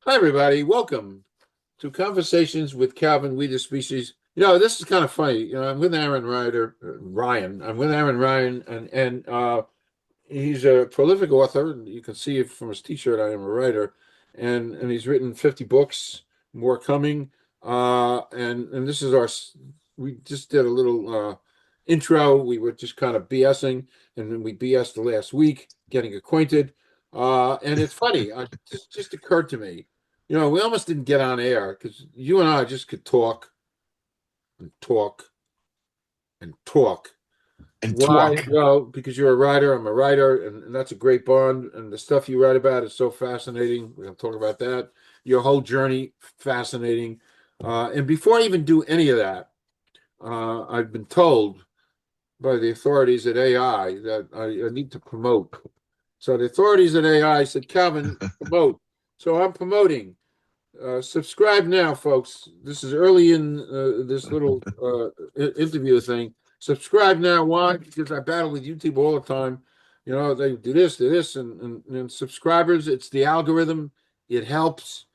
Hi, everybody. Welcome to Conversations with Calvin, We the Species. This is kind of funny. I'm with Aaron Ryan. I'm with Aaron Ryan, and he's a prolific author. You can see it from his T-shirt. I am a writer, and he's written 50 books, more coming. And this is We just did a little intro. We were just kind of BSing, and then we BS'd the last week, getting acquainted. And it's funny. Just occurred to me. We almost didn't get on air because you and I just could talk and talk and talk. And Why? talk. Well, because you're a writer, I'm a writer, and that's a great bond. And the stuff you write about is so fascinating. We're going to talk about that. Your whole journey, fascinating. And before I even do any of that, I've been told by the authorities at AI that I need to promote. So the authorities at AI said, Calvin, promote. So I'm promoting. Subscribe now, folks. This is early in this little interview thing. Subscribe now. Why? Because I battle with YouTube all the time. They do this, and subscribers, it's the algorithm. It helps,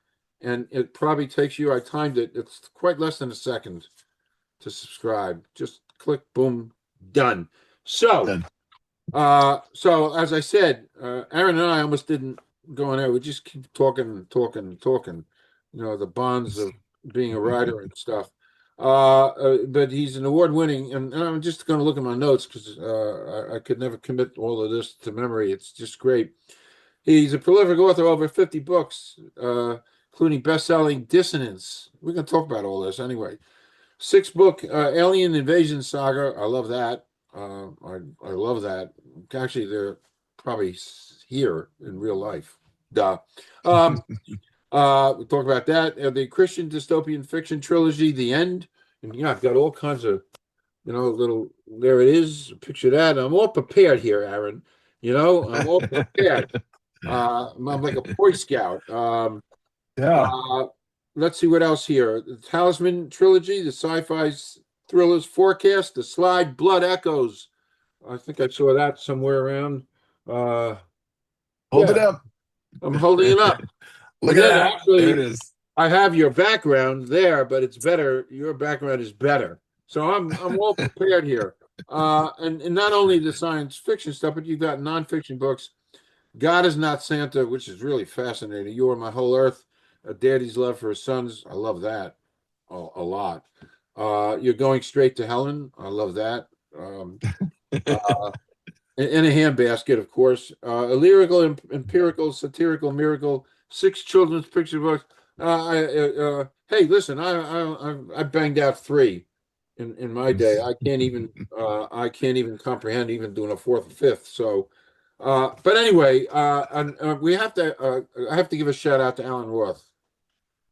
and it probably takes you, I timed it, it's quite less than a second to subscribe. Just click, boom, done. So, Done. so as I said, Aaron and I almost didn't go on air. We just keep talking and talking and talking. The bonds of being a writer and stuff. But he's an award-winning, and I'm just going to look at my notes because I could never commit all of this to memory. It's just great. He's a prolific author, over 50 books, including best-selling Dissonance. We're going to talk about all this anyway. Six-book Alien Invasion Saga. I love that. I love that. Actually, they're probably here in real life. Duh. Um, we talk about that. The Christian dystopian fiction trilogy, The End. And yeah, I've got all kinds of, little, there it is. Picture that. I'm all prepared here, Aaron. I'm all prepared. I'm like a Boy Scout. Yeah. Uh, let's see what else here. The Talisman trilogy, the sci-fi thrillers Forecast, The Slide, Blood Echoes. I think I saw that somewhere around. Uh, Hold it yeah, up. I'm holding it up. Look And at then that. There it actually, is. I have your background there, but it's better. Your background is better. So I'm all prepared here. And not only the science fiction stuff, but you've got nonfiction books. God is Not Santa, which is really fascinating. You Are My Whole Earth. A Daddy's Love for His Sons. I love that a lot. You're Going Straight to Helen. I love that. Uh, in a handbasket, of course. A lyrical, empirical, satirical miracle. Six children's picture books. Hey, listen, I banged out three in my day. I can't even comprehend even doing a fourth or fifth. So, but anyway, and we have to. I have to give a shout out to Alan Roth,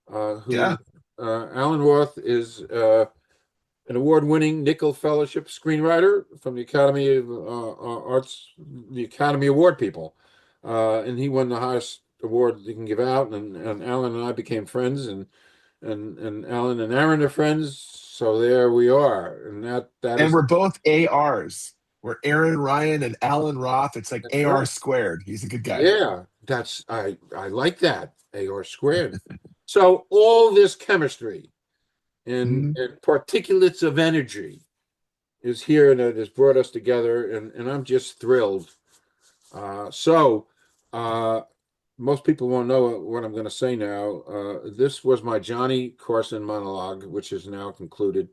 who Yeah. Alan Roth is an award-winning Nickel Fellowship screenwriter from the Academy of Arts, the Academy Award people, and he won the highest award you can give out. And Alan and I became friends, and Alan and Aaron are friends. So there we are, and that And is we're both ARs. We're Aaron Ryan and Alan Roth. It's like that's AR right. squared. He's a good guy. Yeah, I like that. AR squared. So all this chemistry Mhm. and particulates of energy is here and it has brought us together, and I'm just thrilled. So, uh, most people won't know what I'm going to say now. This was my Johnny Carson monologue, which is now concluded.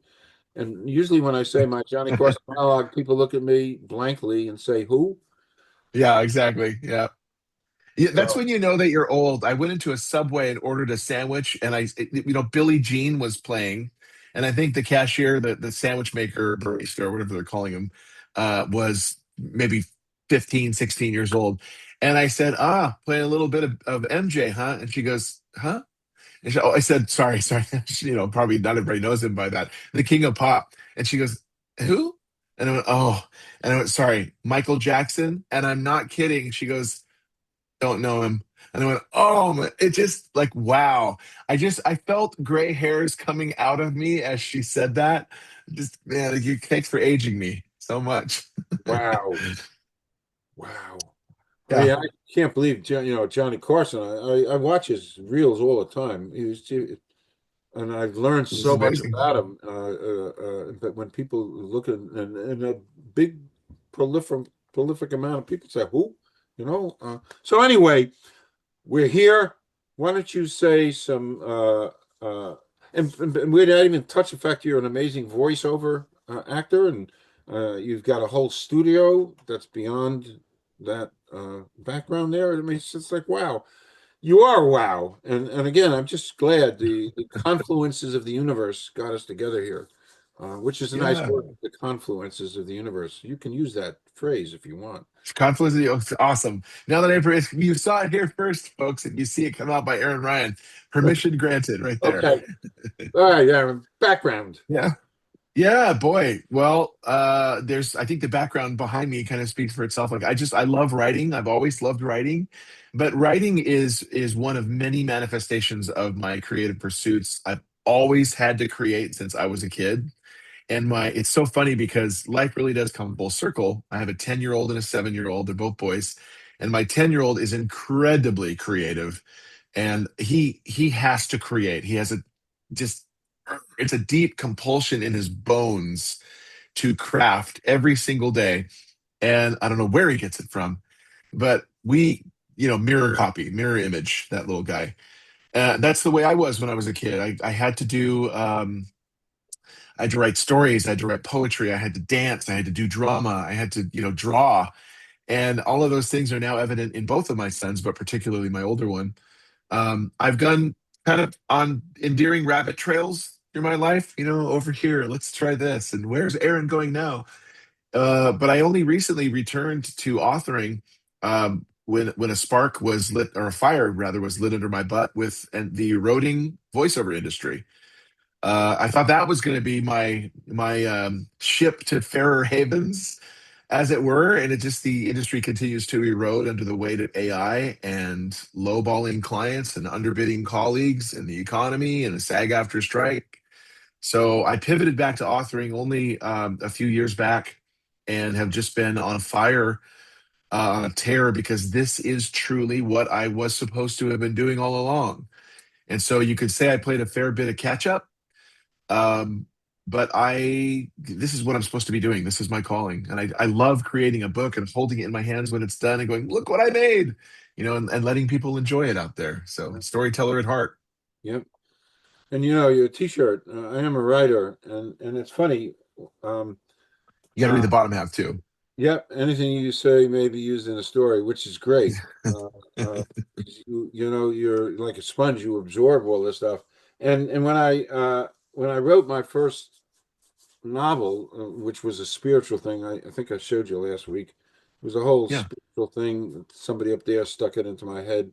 And usually, when I say my Johnny Carson monologue, people look at me blankly and say, "Who?" Yeah, exactly. Yeah. Yeah, that's So, when you know that you're old. I went into a Subway and ordered a sandwich, and Billie Jean was playing, and I think the cashier, the sandwich maker, barista, or whatever they're calling him, was maybe 15, 16 years old. And I said, playing a little bit of MJ, huh? And she goes, huh? And I said, sorry, sorry. Probably not everybody knows him by that. The King of Pop. And she goes, who? And I went, oh. And I went, sorry, Michael Jackson. And I'm not kidding. She goes, don't know him. And I went, oh, it just like, wow. I felt gray hairs coming out of me as she said that. Just, man, you thanks for aging me so much. wow, wow. I mean, Yeah. can't believe Johnny Carson. I watch his reels all the time. And I've learned It's so much amazing. about him. But when people look at and a big prolific amount of people say, "Who?" So anyway, we're here. Why don't you say some? And we didn't even touch the fact you're an amazing voiceover actor, and you've got a whole studio that's beyond that background there. I mean, it's just like wow. You are wow. And again, I'm just glad the confluences of the universe got us together here, which is a nice Yeah. word, the confluences of the universe. You can use that phrase if you want. Confluence of the awesome. Now that you saw it here first, folks, and you see it come out by Aaron Ryan, permission granted right there. Okay. All right, yeah. Background. Yeah. Yeah, boy. Well, there's I think the background behind me kind of speaks for itself. Like I love writing. I've always loved writing, but writing is one of many manifestations of my creative pursuits. I've always had to create since I was a kid. And my it's so funny because life really does come full circle. I have a 10-year-old and a 7-year-old. They're both boys. And my 10-year-old is incredibly creative. And he has to create. He has a just it's a deep compulsion in his bones to craft every single day. And I don't know where he gets it from, but mirror copy, mirror image, that little guy. That's the way I was when I was a kid. I had to do I had to write stories, I had to write poetry, I had to dance, I had to do drama, I had to, draw. And all of those things are now evident in both of my sons, but particularly my older one. I've gone kind of on endearing rabbit trails through my life, over here, let's try this. And where's Aaron going now? But I only recently returned to authoring when a spark was lit, or a fire rather was lit under my butt with the eroding voiceover industry. I thought that was going to be my ship to fairer havens, as it were, and the industry continues to erode under the weight of AI and lowballing clients and underbidding colleagues and the economy and a SAG after strike. So I pivoted back to authoring only a few years back, and have just been on fire, on a tear, because this is truly what I was supposed to have been doing all along. And so you could say I played a fair bit of catch up, um, but this is what I'm supposed to be doing. This is my calling. And I love creating a book and holding it in my hands when it's done and going, look what I made, and letting people enjoy it out there. So storyteller at heart. Yep. And your T-shirt. I am a writer, and it's funny. Um, You got to read uh, the bottom half too. Yep, anything you say may be used in a story, which is great. Uh, uh, you're like a sponge; you absorb all this stuff. And when I wrote my first novel, which was a spiritual thing, I think I showed you last week. It was a whole Yeah. spiritual thing. Somebody up there stuck it into my head,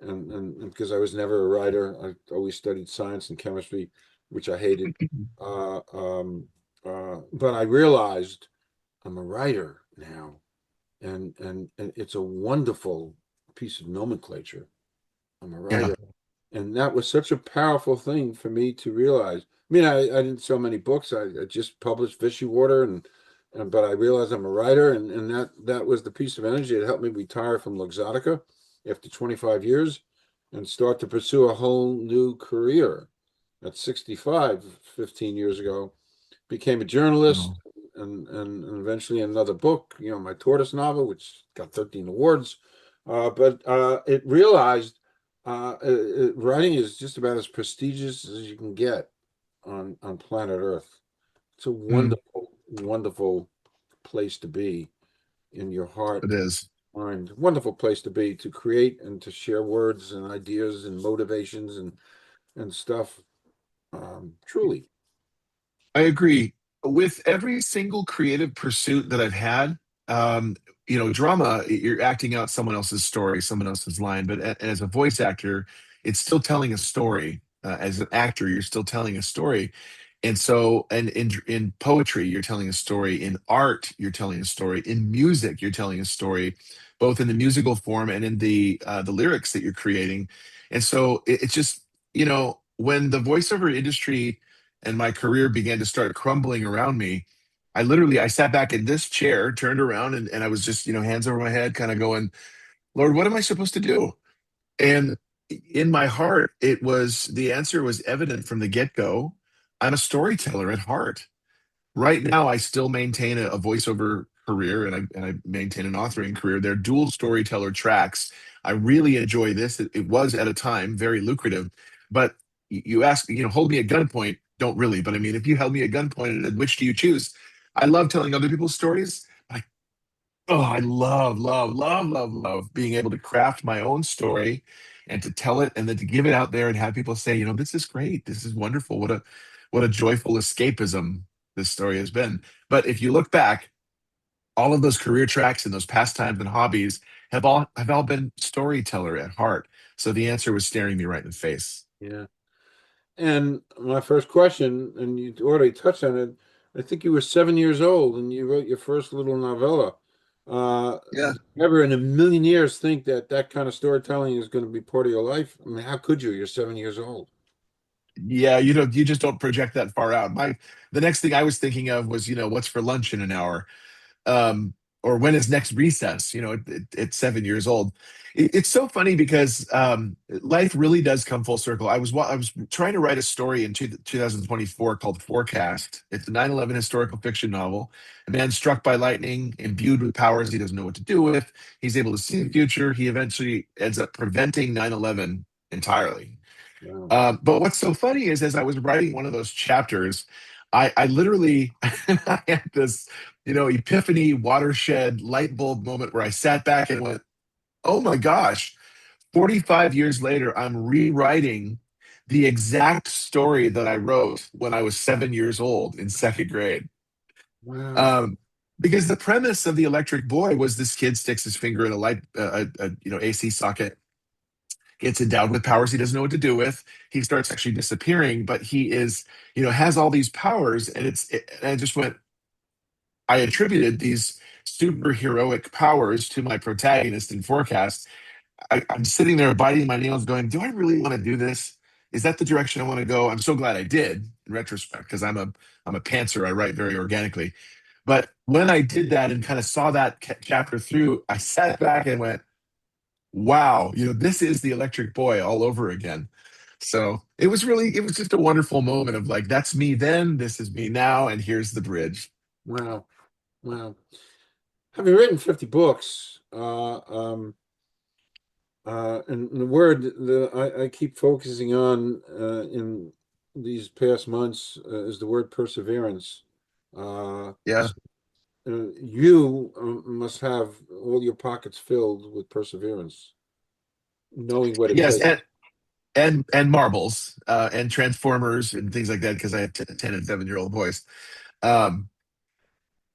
and because I was never a writer, I always studied science and chemistry, which I hated. Uh, um, but I realized I'm a writer now, and it's a wonderful piece of nomenclature. I'm a Yeah. writer, and that was such a powerful thing for me to realize. I mean, I didn't so many books. I just published Fishy Water, and but I realized I'm a writer, and that was the piece of energy that helped me retire from Luxottica after 25 years and start to pursue a whole new career. At 65, 15 years ago, became a journalist, Oh, and eventually another book, my tortoise novel, which got 13 awards. But it realized writing is just about as prestigious as you can get on planet Earth. It's a mm, wonderful, wonderful place to be in your heart, it is. mind. Wonderful place to be to create and to share words and ideas and motivations and stuff. Truly. I agree. With every single creative pursuit that I've had, um, drama, you're acting out someone else's story, someone else's line. But as a voice actor, it's still telling a story. As an actor, you're still telling a story. And so, and in poetry, you're telling a story. In art, you're telling a story. In music, you're telling a story, both in the musical form and in the lyrics that you're creating. And so, it's just, when the voiceover industry and my career began to start crumbling around me, I sat back in this chair, turned around, and I was just, hands over my head, kind of going, Lord, what am I supposed to do? And in my heart, the answer was evident from the get go. I'm a storyteller at heart. Right now, I still maintain a voiceover career, and I maintain an authoring career. They're dual storyteller tracks. I really enjoy this. It was at a time very lucrative, but you ask, hold me at gunpoint. Don't really, but I mean, if you held me at gunpoint, and which do you choose? I love telling other people's stories. Oh, I love, love, love, love, love being able to craft my own story and to tell it and then to give it out there and have people say, this is great. This is wonderful. What a joyful escapism this story has been. But if you look back, all of those career tracks and those pastimes and hobbies have all been storyteller at heart. So the answer was staring me right in the face. Yeah. And my first question, and you already touched on it, I think you were 7 years old and you wrote your first little novella. Yeah. Did you never in a million years think that that kind of storytelling is going to be part of your life? I mean, how could you? You're 7 years old. Yeah, you just don't project that far out. The next thing I was thinking of was, what's for lunch in an hour? um, or when is next recess, at 7 years old. It's so funny because life really does come full circle. I was trying to write a story in 2024 called Forecast. It's a 9/11 historical fiction novel. A man struck by lightning, imbued with powers he doesn't know what to do with. He's able to see the future. He eventually ends up preventing 9/11 entirely. Wow. But what's so funny is, as I was writing one of those chapters, I literally I had this, epiphany, watershed, light bulb moment where I sat back and went, "Oh my gosh!" 45 years later, I'm rewriting the exact story that I wrote when I was 7 years old in second grade. Wow. Um, because the premise of the Electric Boy was this kid sticks his finger in a light, AC socket, gets endowed with powers he doesn't know what to do with. He starts actually disappearing, but he is, has all these powers. And I just went, I attributed these superheroic powers to my protagonist in Forecast. I'm sitting there biting my nails going, do I really want to do this? Is that the direction I want to go? I'm so glad I did in retrospect, because I'm a pantser. I write very organically. But when I did that and kind of saw that chapter through, I sat back and went, wow, this is the Electric Boy all over again. So it was just a wonderful moment of like, that's me then, this is me now, and here's the bridge. Wow. Wow. Having written 50 books, and the word that I keep focusing on in these past months is the word perseverance. Yeah. You must have all your pockets filled with perseverance, knowing what it Yes, takes. and marbles, and transformers and things like that, because I have 10 and 7-year-old boys. Um,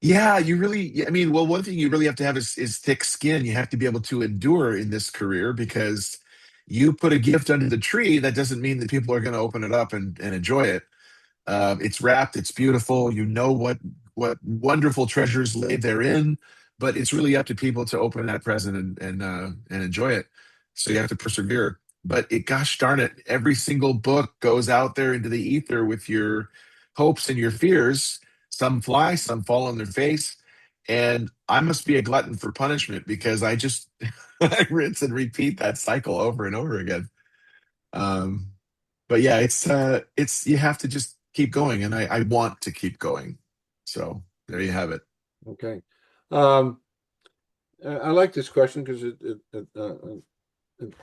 yeah, I mean, well, one thing you really have to have is thick skin. You have to be able to endure in this career, because you put a gift under the tree, that doesn't mean that people are going to open it up and enjoy it. It's wrapped, it's beautiful. You know what wonderful treasures lay therein, but it's really up to people to open that present and enjoy it. So you have to persevere. But gosh darn it, every single book goes out there into the ether with your hopes and your fears. Some fly, some fall on their face, and I must be a glutton for punishment, because I just I rinse and repeat that cycle over and over again. Um, but yeah, it's you have to just keep going, and I want to keep going. So there you have it. Okay. Um, I like this question because it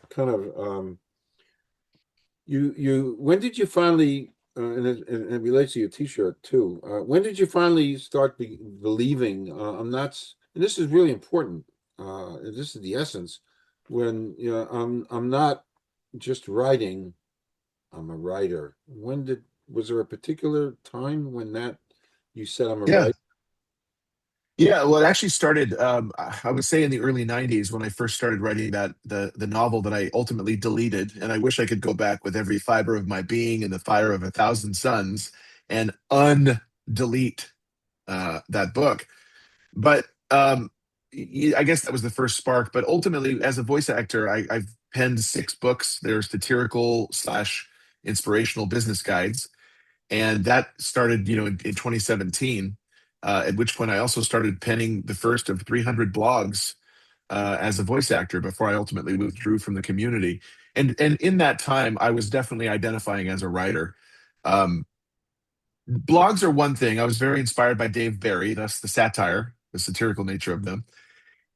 kind of you when did you finally and it relates to your t-shirt too. When did you finally start believing I'm not and this is really important. This is the essence when I'm not just writing, I'm a writer. When did was there a particular time when that you said I'm a Yeah. writer? Yeah, well, it actually started. I would say in the early '90s, when I first started writing the novel that I ultimately deleted, and I wish I could go back with every fiber of my being and the fire of 1,000 suns and undelete that book. But I guess that was the first spark. But ultimately, as a voice actor, I've penned 6 books. They're satirical slash inspirational business guides, and that started, in 2017. At which point, I also started penning the first of 300 blogs as a voice actor before I ultimately withdrew from the community. And in that time, I was definitely identifying as a writer. Um, Blogs are one thing. I was very inspired by Dave Barry, thus the satire, the satirical nature of them.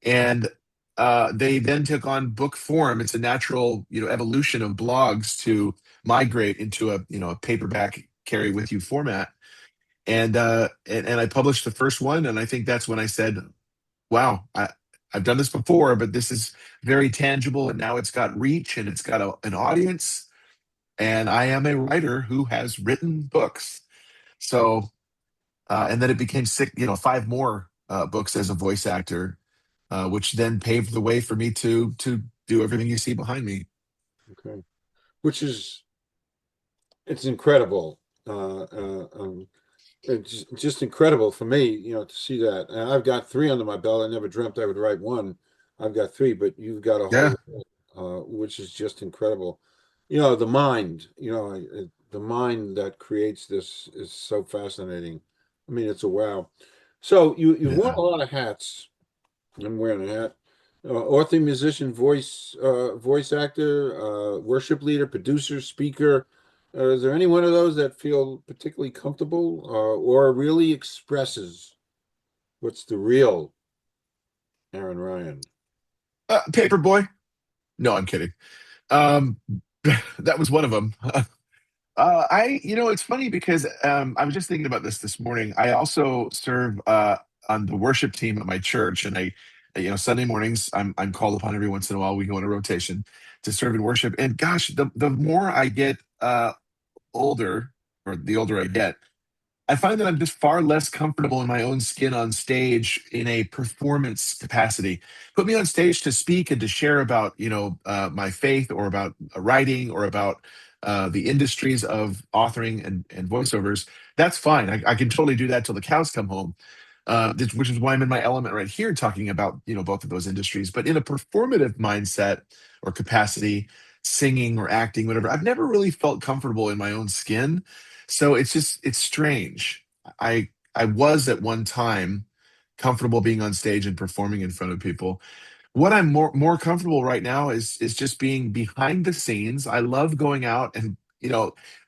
And they then took on book form. It's a natural, evolution of blogs to migrate into a paperback carry with you format. And I published the first one, and I think that's when I said, "Wow, I've done this before, but this is very tangible, and now it's got reach and it's got an audience, and I am a writer who has written books." So, and then it became six, five more books as a voice actor, which then paved the way for me to do everything you see behind me. Okay. Which is it's incredible. It's just incredible for me, to see that. And I've got three under my belt. I never dreamt I would write one. I've got three, but you've got a Yeah, whole, which is just incredible. The mind, the mind that creates this is so fascinating. I mean, it's a wow. So you've worn yeah. a lot of hats. I'm wearing a hat. Author, musician, voice actor, worship leader, producer, speaker. Is there any one of those that feel particularly comfortable or really expresses what's the real Aaron Ryan? Paperboy. No, I'm kidding. Um, that was one of them. It's funny because I was just thinking about this morning. I also serve on the worship team at my church, and Sunday mornings I'm called upon every once in a while. We go in a rotation to serve in worship, and gosh, the more I get older, or the older I get, I find that I'm just far less comfortable in my own skin on stage in a performance capacity. Put me on stage to speak and to share about, my faith, or about writing, or about the industries of authoring and voiceovers. That's fine. I can totally do that till the cows come home. Which is why I'm in my element right here, talking about both of those industries. But in a performative mindset or capacity, singing or acting, whatever, I've never really felt comfortable in my own skin. So it's strange. I was at one time comfortable being on stage and performing in front of people. What I'm more comfortable right now is just being behind the scenes. I love going out, and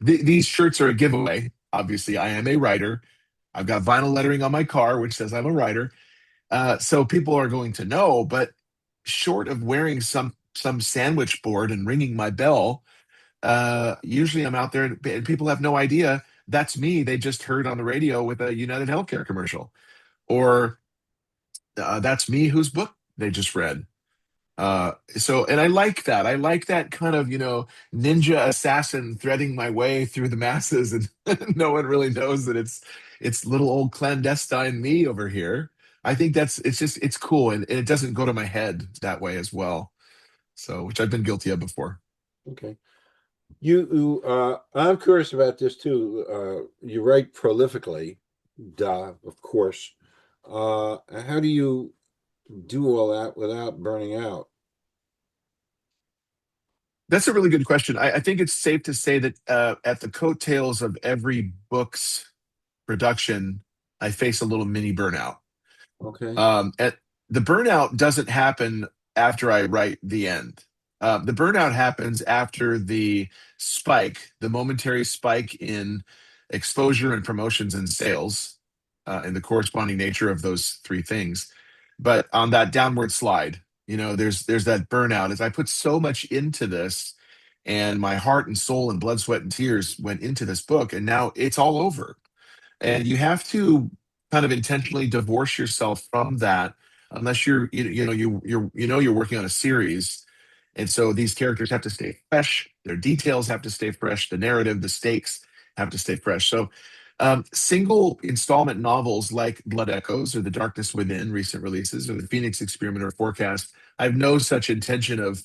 these shirts are a giveaway. Obviously, I am a writer. I've got vinyl lettering on my car which says I'm a writer. So people are going to know. But short of wearing some sandwich board and ringing my bell, usually I'm out there, and people have no idea that's me. They just heard on the radio with a United Healthcare commercial, or that's me whose book they just read. And I like that. I like that kind of, ninja assassin threading my way through the masses, and no one really knows that it's little old clandestine me over here. I think it's cool, and it doesn't go to my head that way as well. So, which I've been guilty of before. Okay. I'm curious about this too. You write prolifically, of course. How do you do all that without burning out? That's a really good question. I think it's safe to say that at the coattails of every book's production, I face a little mini burnout. Okay. At The burnout doesn't happen after I write the end. The burnout happens after the momentary spike in exposure and promotions and sales, and the corresponding nature of those three things. But on that downward slide, there's that burnout as I put so much into this, and my heart and soul and blood, sweat, and tears went into this book, and now it's all over. And you have to kind of intentionally divorce yourself from that, unless you're working on a series. And so these characters have to stay fresh, their details have to stay fresh, the narrative, the stakes have to stay fresh. So single installment novels like Blood Echoes or The Darkness Within, recent releases, or The Phoenix Experiment or Forecast, I have no such intention of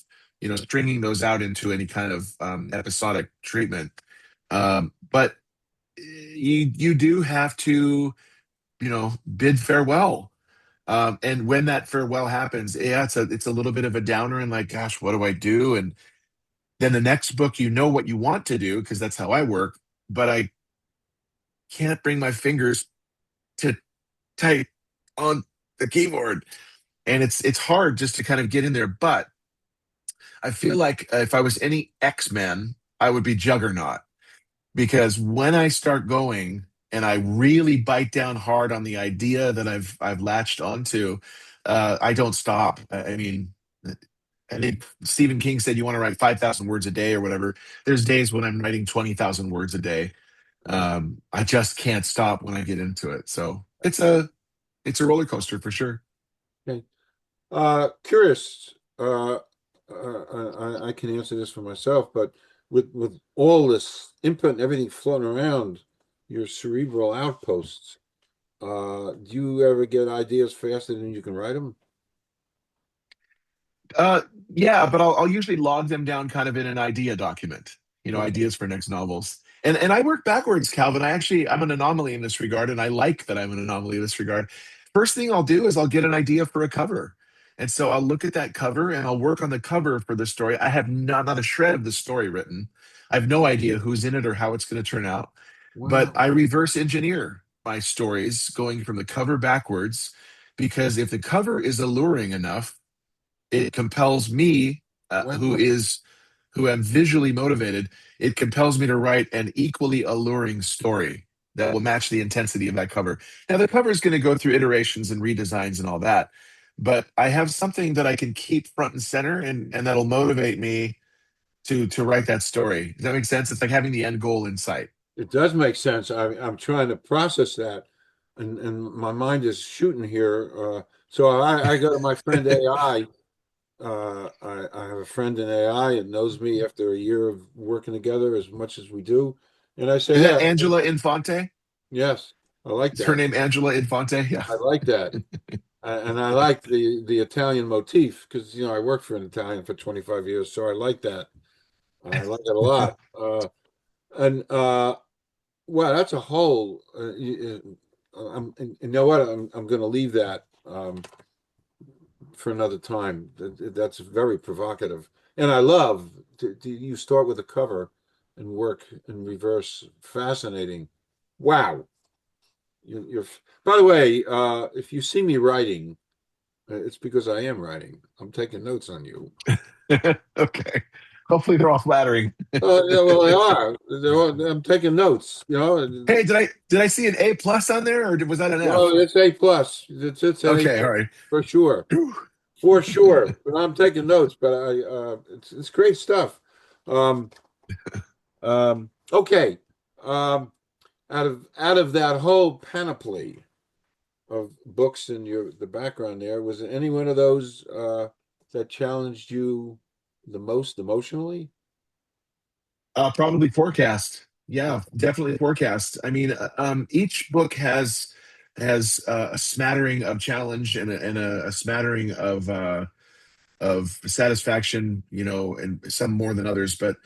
stringing those out into any kind of episodic treatment. But you do have to bid farewell. And when that farewell happens, yeah, it's a little bit of a downer, and like, gosh, what do I do? And then the next book, you know what you want to do, because that's how I work, but I can't bring my fingers to type on the keyboard. and it's hard just to kind of get in there. But I feel like if I was any X-Men, I would be Juggernaut, because when I start going and I really bite down hard on the idea that I've latched onto, I don't stop. I mean, I think Stephen King said you want to write 5,000 words a day or whatever. There's days when I'm writing 20,000 words a day. Wow. I just can't stop when I get into it. So it's a roller coaster for sure. Okay. Curious. I can answer this for myself, but with all this input and everything floating around your cerebral outposts, do you ever get ideas faster than you can write them? Uh, yeah, but I'll usually log them down kind of in an idea document, Okay. ideas for next novels. And I work backwards, Calvin. I'm an anomaly in this regard, and I like that I'm an anomaly in this regard. First thing I'll do is I'll get an idea for a cover. And so I'll look at that cover and I'll work on the cover for the story. I have not a shred of the story written. I have no idea who's in it or how it's going to turn out. But Wow. I reverse engineer my stories going from the cover backwards, because if the cover is alluring enough, it compels me, Wow. who am visually motivated, it compels me to write an equally alluring story that will match the intensity of that cover. Now the cover is going to go through iterations and redesigns and all that, but I have something that I can keep front and center, and that'll motivate me to write that story. Does that make sense? It's like having the end goal in sight. It does make sense. I'm trying to process that, and my mind is shooting here. So I go to my friend AI. I have a friend in AI and knows me after a year of working together as much as we do. And I say, Is yeah, that Angela Infante? yes, I like Is her that. name Angela Infante? Yeah. I like that. And I like the Italian motif because, I worked for an Italian for 25 years. So I like that. I like it a lot. And Wow, that's a whole. You know what? I'm going to leave that for another time. That's very provocative, and I love. You start with a cover and work in reverse. Fascinating. Wow. You're. By the way, if you see me writing, it's because I am writing. I'm taking notes on you. Okay. Hopefully they're all flattering. Yeah, well, they are. I'm taking notes. Hey, did I see an A plus on there, or was that an F? Well, it's A plus. It's an A Okay, plus all right. for sure. For sure. But I'm taking notes, but it's great stuff. Um, okay. Um, out of that whole panoply of books in the background there, was there any one of those that challenged you the most emotionally? Probably forecast. Yeah, definitely forecast. I mean, each book has a smattering of challenge and a smattering of satisfaction, and some more than others. But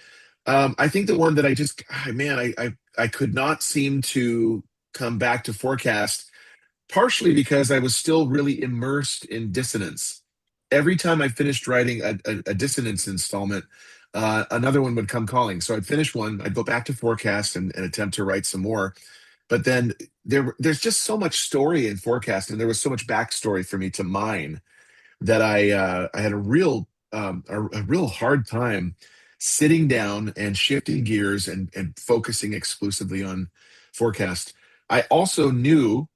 I think the one that man, I could not seem to come back to forecast, partially because I was still really immersed in Dissonance. Every time I finished writing a Dissonance installment, another one would come calling. So I'd finish one, I'd go back to Forecast and attempt to write some more. But then there's just so much story in Forecast, and there was so much backstory for me to mine, that I had a real hard time sitting down and shifting gears and focusing exclusively on Forecast. I also knew,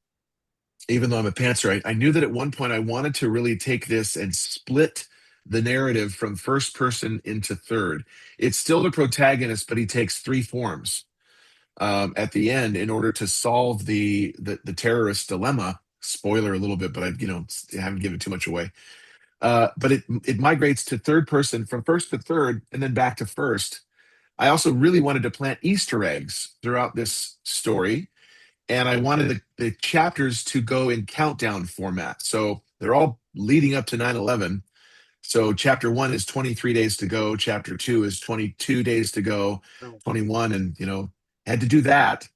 even though I'm a pantser, I knew that at one point I wanted to really take this and split the narrative from first person into third. It's still the protagonist, but he takes three forms at the end in order to solve the terrorist dilemma. Spoiler a little bit, but I haven't given too much away. But it migrates to third person from first to third and then back to first. I also really wanted to plant Easter eggs throughout this story, and I wanted the chapters to go in countdown format. So they're all leading up to 9/11. So chapter one is 23 days to go. Chapter two is 22 days to go, 21. And, had to do that.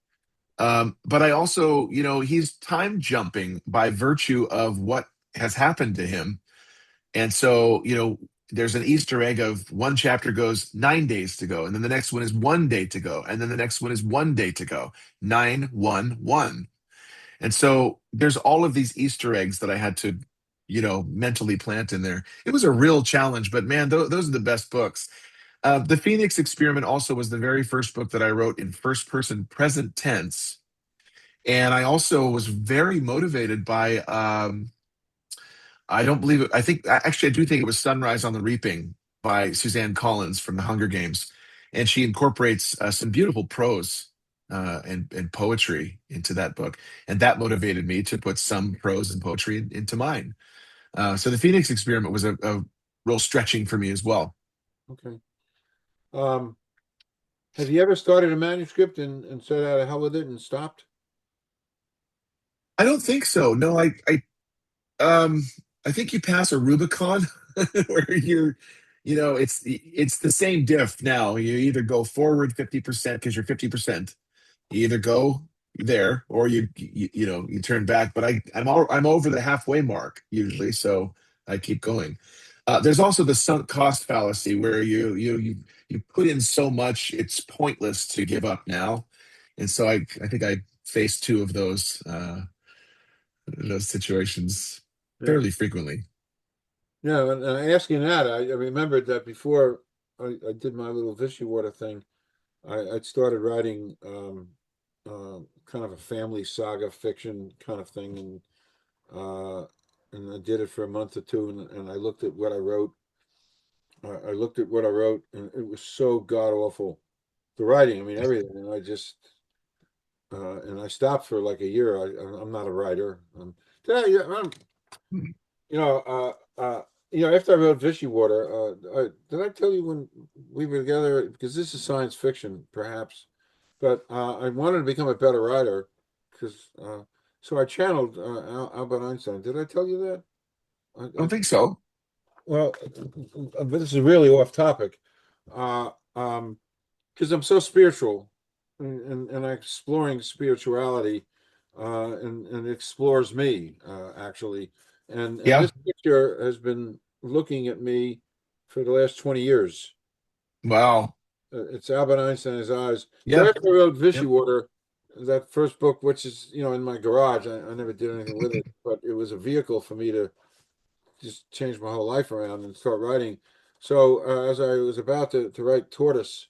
But I also, he's time jumping by virtue of what has happened to him. And so, there's an Easter egg of one chapter goes 9 days to go, and then the next one is 1 day to go, and then the next one is 1 day to go, 9, 1, 1. And so there's all of these Easter eggs that I had to mentally plant in there. It was a real challenge, but man, those are the best books. The Phoenix Experiment also was the very first book that I wrote in first person present tense. And I also was very motivated by, I don't believe it. I think, actually, I do think it was Sunrise on the Reaping by Suzanne Collins from the Hunger Games. And she incorporates some beautiful prose and poetry into that book. And that motivated me to put some prose and poetry into mine. So the Phoenix Experiment was a real stretching for me as well. Okay. Um, have you ever started a manuscript and said, "Out of hell with it," and stopped? I don't think so. No, um, I think you pass a Rubicon where it's the same diff now. You either go forward 50% because you're 50%. You either go there or you turn back. But I'm over the halfway mark usually, so I keep going. There's also the sunk cost fallacy where you put in so much it's pointless to give up now, and so I think I faced two of those situations Yeah. fairly frequently. Yeah, and asking that, I remembered that before I did my little Vichy water thing, I'd started writing kind of a family saga fiction kind of thing, uh, and I did it for a month or two, and I looked at what I wrote. I looked at what I wrote, and it was so god awful. The writing, I mean, everything, and I stopped for like a year. I'm not a writer. Yeah, you know, after I wrote Vichy Water, did I tell you when we were together? Because this is science fiction, perhaps, but I wanted to become a better writer, because so I channeled Albert Einstein. Did I tell you that? I don't think so. Well, but this is really off topic, uh, because I'm so spiritual, and I'm exploring spirituality, and it explores me, actually, and Yeah. this picture has been looking at me for the last 20 years. Wow. It's Albert Einstein's eyes. So Yeah. after I wrote Vichy Yep. Water, that first book, which is in my garage, I never did anything with it, but it was a vehicle for me to just change my whole life around and start writing. So as I was about to write Tortoise,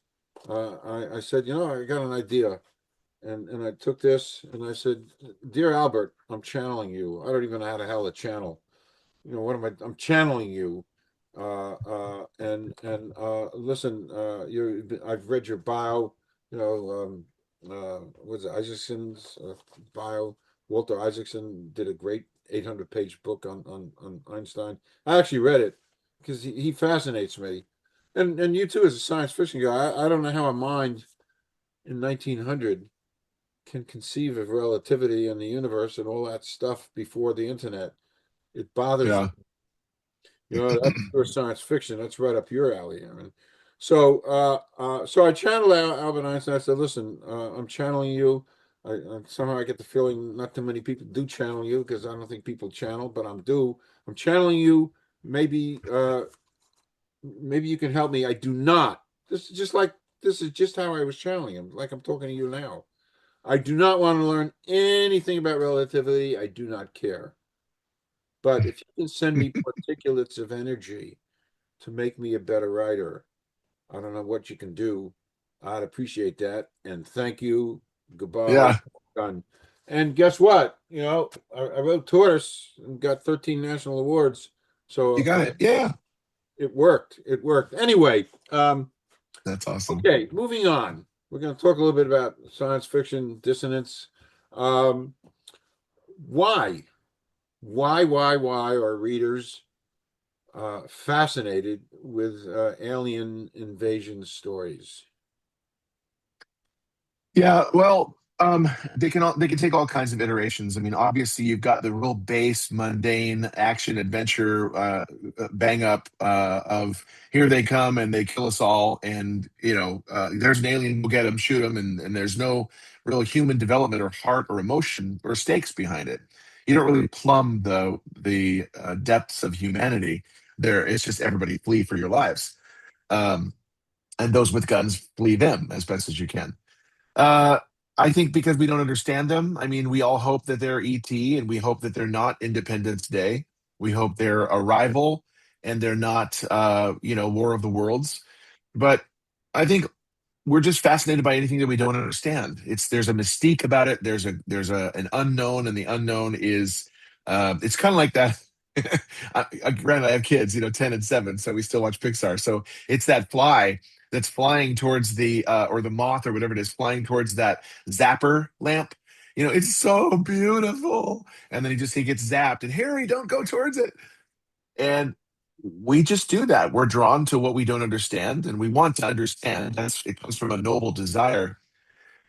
I said, I got an idea. And I took this and I said, "Dear Albert, I'm channeling you. I don't even know how the hell to channel. What am I? I'm channeling you. And listen, I've read your bio. Was it Isaacson's bio? Walter Isaacson did a great 800-page book on Einstein. I actually read it because he fascinates me, and you too as a science fiction guy. I don't know how a mind in 1900 can conceive of relativity and the universe and all that stuff before the internet. It bothers me. Yeah. That's pure science fiction. That's right up your alley, Aaron. So I channeled Albert Einstein. I said, "Listen, I'm channeling you. Somehow I get the feeling not too many people do channel you because I don't think people channel, but I'm channeling you. Maybe you can help me. I do not. This is just how I was channeling him, like I'm talking to you now. I do not want to learn anything about relativity. I do not care. But if you can send me particulates of energy to make me a better writer, I don't know what you can do. I'd appreciate that. And thank you. Goodbye. Yeah. Done. And guess what? I wrote Tortoise and got 13 national awards. You So got it. Yeah. it worked. It worked. Anyway, That's awesome. okay, moving on. We're going to talk a little bit about science fiction, dissonance. Um, why? Why are readers fascinated with alien invasion stories? Yeah, well, they can take all kinds of iterations. I mean, obviously, you've got the real base, mundane action adventure bang up of here they come and they kill us all, and there's an alien, we'll get them, shoot them, and there's no real human development or heart or emotion or stakes behind it. You don't really plumb the depths of humanity. There, it's just everybody flee for your lives, um, and those with guns flee them as best as you can. Uh, I think because we don't understand them. I mean, we all hope that they're ET and we hope that they're not Independence Day. We hope they're a rival and they're not, War of the Worlds. But I think we're just fascinated by anything that we don't understand. There's a mystique about it. There's an unknown, and the unknown is it's kind of like that. Granted, I have kids, 10 and 7, so we still watch Pixar. So it's that fly that's flying towards the or the moth or whatever it is, flying towards that zapper lamp. It's so beautiful. And then he gets zapped, and Harry, don't go towards it. And we just do that. We're drawn to what we don't understand, and we want to understand. It comes from a noble desire.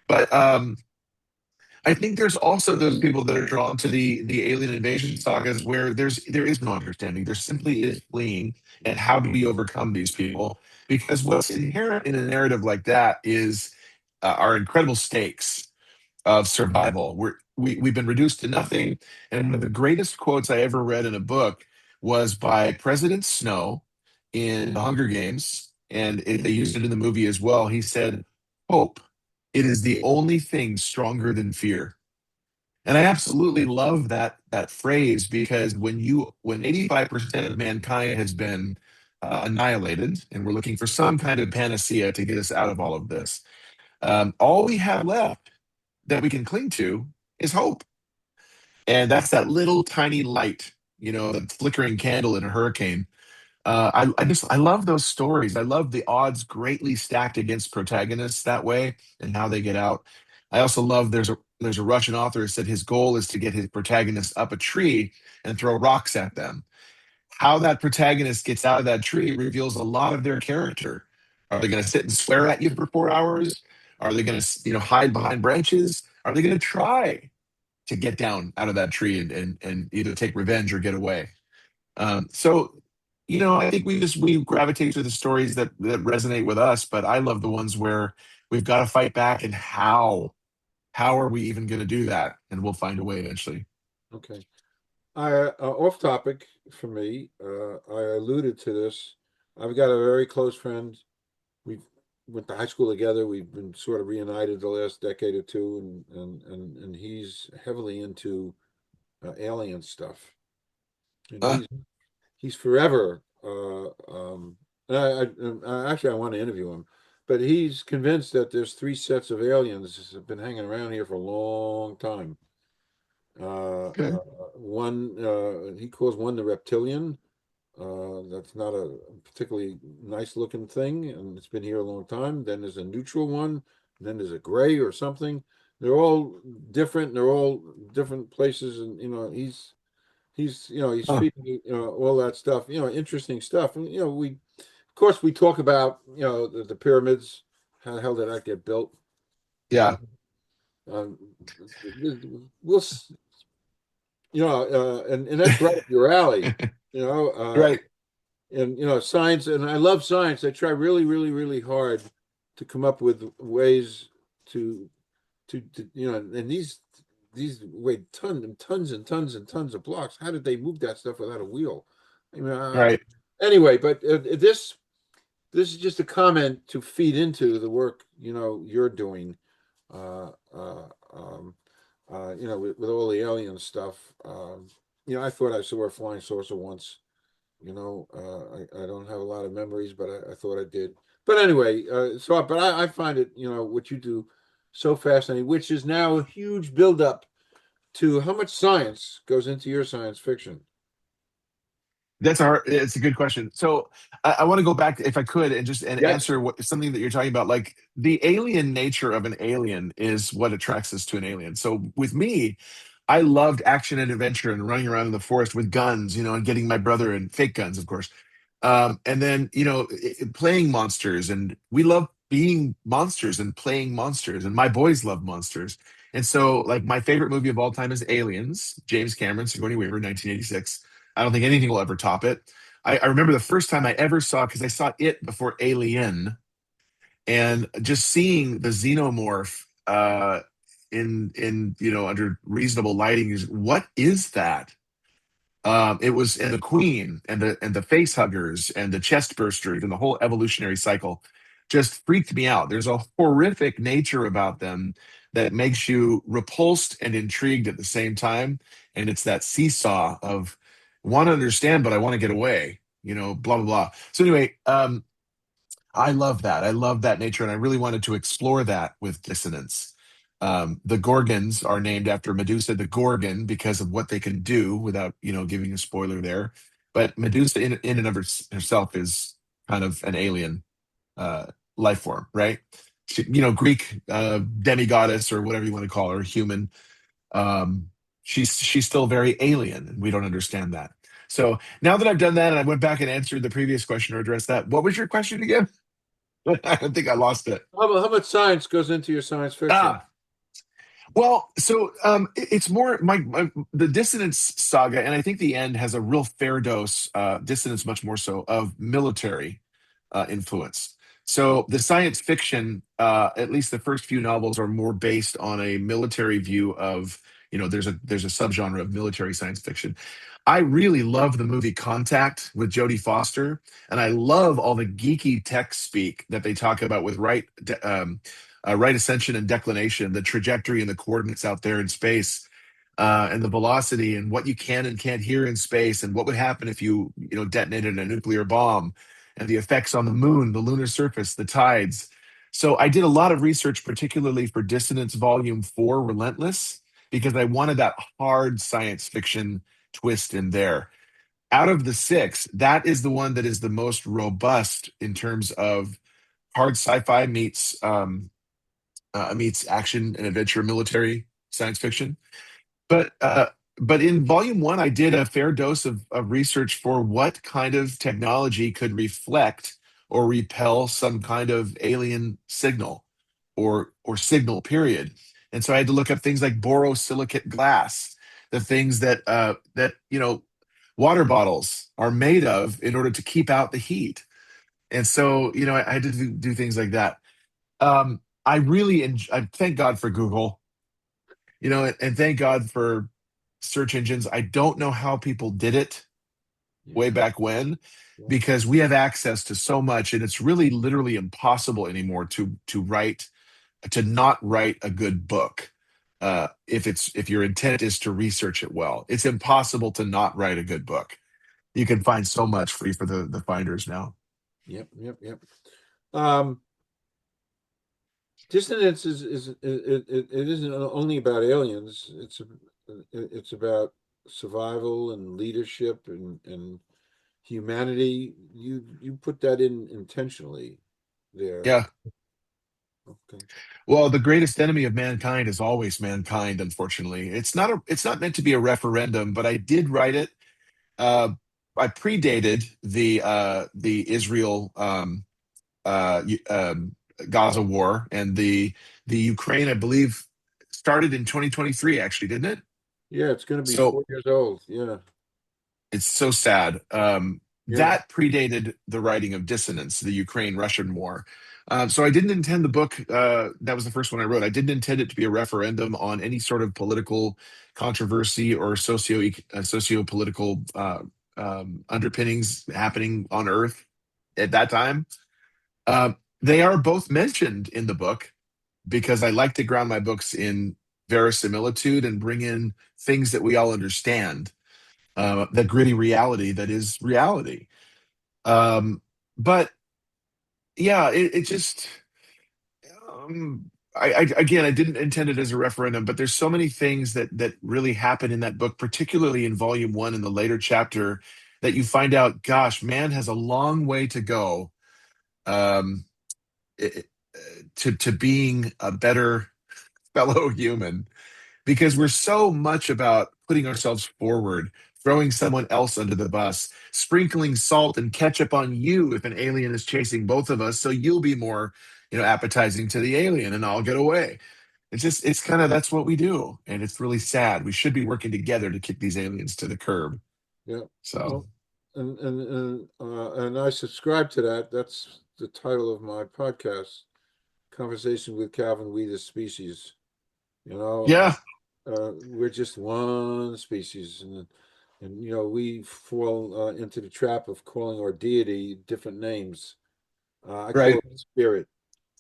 But I think there's also those people that are drawn to the alien invasion sagas where there is no understanding. There simply is fleeing, and how do we overcome these people? Because what's inherent in a narrative like that is our incredible stakes of survival. We've been reduced to nothing. And one of the greatest quotes I ever read in a book was by President Snow in The Hunger Games, and they used it in the movie as well. He said, "Hope. It is the only thing stronger than fear." And I absolutely love that phrase because when 85% of mankind has been annihilated, and we're looking for some kind of panacea to get us out of all of this, all we have left that we can cling to is hope. And that's that little tiny light, the flickering candle in a hurricane. I love those stories. I love the odds greatly stacked against protagonists that way and how they get out. I also love there's a Russian author who said his goal is to get his protagonists up a tree and throw rocks at them. How that protagonist gets out of that tree reveals a lot of their character. Are they going to sit and swear at you for 4 hours? Are they going to, hide behind branches? Are they going to try to get down out of that tree and either take revenge or get away? So, I think we gravitate to the stories that resonate with us. But I love the ones where we've got to fight back, and how are we even going to do that? And we'll find a way eventually. Okay. I off topic for me. I alluded to this. I've got a very close friend. We went to high school together. We've been sort of reunited the last decade or two, and he's heavily into alien stuff. And Uh, he's forever. And actually I want to interview him, but he's convinced that there's three sets of aliens that have been hanging around here for a long time. okay. One he calls one the reptilian. That's not a particularly nice looking thing, and it's been here a long time. Then there's a neutral one, and then there's a gray or something. They're all different. They're all different places, and he's Huh. feeding all that stuff. Interesting stuff. And we of course we talk about the pyramids. How the hell did that get built? Uh, Yeah. um, we'll and that's right up your alley. You know, Right. and science, and I love science. I try really, really, really hard to come up with ways to and these weigh tons and tons and tons and tons of blocks. How did they move that stuff without a wheel? I mean, Right. anyway, but this is just a comment to feed into the work you're doing. Uh, uh, um, with all the alien stuff. I thought I saw a flying saucer once. I don't have a lot of memories, but I thought I did. But anyway, but I find it, what you do so fascinating, which is now a huge buildup to how much science goes into your science fiction. It's a good question. So I want to go back, if I could, and Yes. answer something that you're talking about. Like the alien nature of an alien is what attracts us to an alien. So with me, I loved action and adventure and running around in the forest with guns, and getting my brother, and fake guns, of course. And then, playing monsters, and we love being monsters and playing monsters, and my boys love monsters. And so, like, my favorite movie of all time is Aliens, James Cameron, Sigourney Weaver, 1986. I don't think anything will ever top it. I remember the first time I ever saw, because I saw it before Alien, and just seeing the xenomorph in under reasonable lighting is, what is that? It was, and the queen and the face huggers and the chest bursters and the whole evolutionary cycle just freaked me out. There's a horrific nature about them that makes you repulsed and intrigued at the same time, and it's that seesaw of want to understand, but I want to get away, blah, blah, blah. So anyway, I love that. I love that nature, and I really wanted to explore that with Dissonance. The Gorgons are named after Medusa the Gorgon because of what they can do without, giving a spoiler there. But Medusa in and of herself is kind of an alien uh, life form, right? Greek demigoddess or whatever you want to call her, human. Um, she's still very alien, and we don't understand that. So now that I've done that, and I went back and answered the previous question or addressed that, what was your question again? I think I lost it. How much science goes into your science fiction? Ah, well, so it's more the Dissonance saga, and I think the end has a real fair dose, Dissonance much more so, of military influence. So the science fiction, at least the first few novels, are more based on a military view of, there's a subgenre of military science fiction. I really love the movie Contact with Jodie Foster, and I love all the geeky tech speak that they talk about with right ascension and declination, the trajectory and the coordinates out there in space, and the velocity and what you can and can't hear in space, and what would happen if you detonated a nuclear bomb, and the effects on the moon, the lunar surface, the tides. So I did a lot of research, particularly for Dissonance Volume 4, Relentless, because I wanted that hard science fiction twist in there. Out of the six, that is the one that is the most robust in terms of hard sci-fi meets action and adventure military science fiction. But in volume one, I did a fair dose of research for what kind of technology could reflect or repel some kind of alien signal or signal period. And so I had to look up things like borosilicate glass, the things that water bottles are made of in order to keep out the heat. And so I had to do things like that. I thank God for Google, and thank God for search engines. I don't know how people did it way Yeah, back when, yeah, because we have access to so much, and it's really literally impossible anymore to not write a good book. If your intent is to research it well, it's impossible to not write a good book. You can find so much free for the finders now. yep, yep, yep. Um, Dissonance it isn't only about aliens. It's about survival and leadership and humanity. You put that in intentionally there. Yeah. Okay. Well, the greatest enemy of mankind is always mankind, unfortunately. It's not meant to be a referendum, but I did write it. Uh, I predated the Israel Gaza war, and the Ukraine, I believe, started in 2023, actually, didn't it? Yeah, it's going to be So 4 years old. Yeah, it's so sad. yeah, That predated the writing of Dissonance, the Ukraine-Russian war. So I didn't intend the book. That was the first one I wrote. I didn't intend it to be a referendum on any sort of political controversy or socio-political underpinnings happening on Earth at that time. They are both mentioned in the book because I like to ground my books in verisimilitude and bring in things that we all understand, the gritty reality that is reality. Um, but yeah, it just, again, I didn't intend it as a referendum, but there's so many things that really happen in that book, particularly in volume one in the later chapter, that you find out, gosh, man has a long way to go, um, it- to being a better fellow human, because we're so much about putting ourselves forward, throwing someone else under the bus, sprinkling salt and ketchup on you if an alien is chasing both of us, so you'll be more, appetizing to the alien, and I'll get away. It's kind of that's what we do, and it's really sad. We should be working together to kick these aliens to the curb. yeah. So Well, and I subscribe to that. That's the title of my podcast, Conversation with Calvin, We the Species. You know, yeah, we're just one species, and we fall into the trap of calling our deity different names. I call right. it spirit.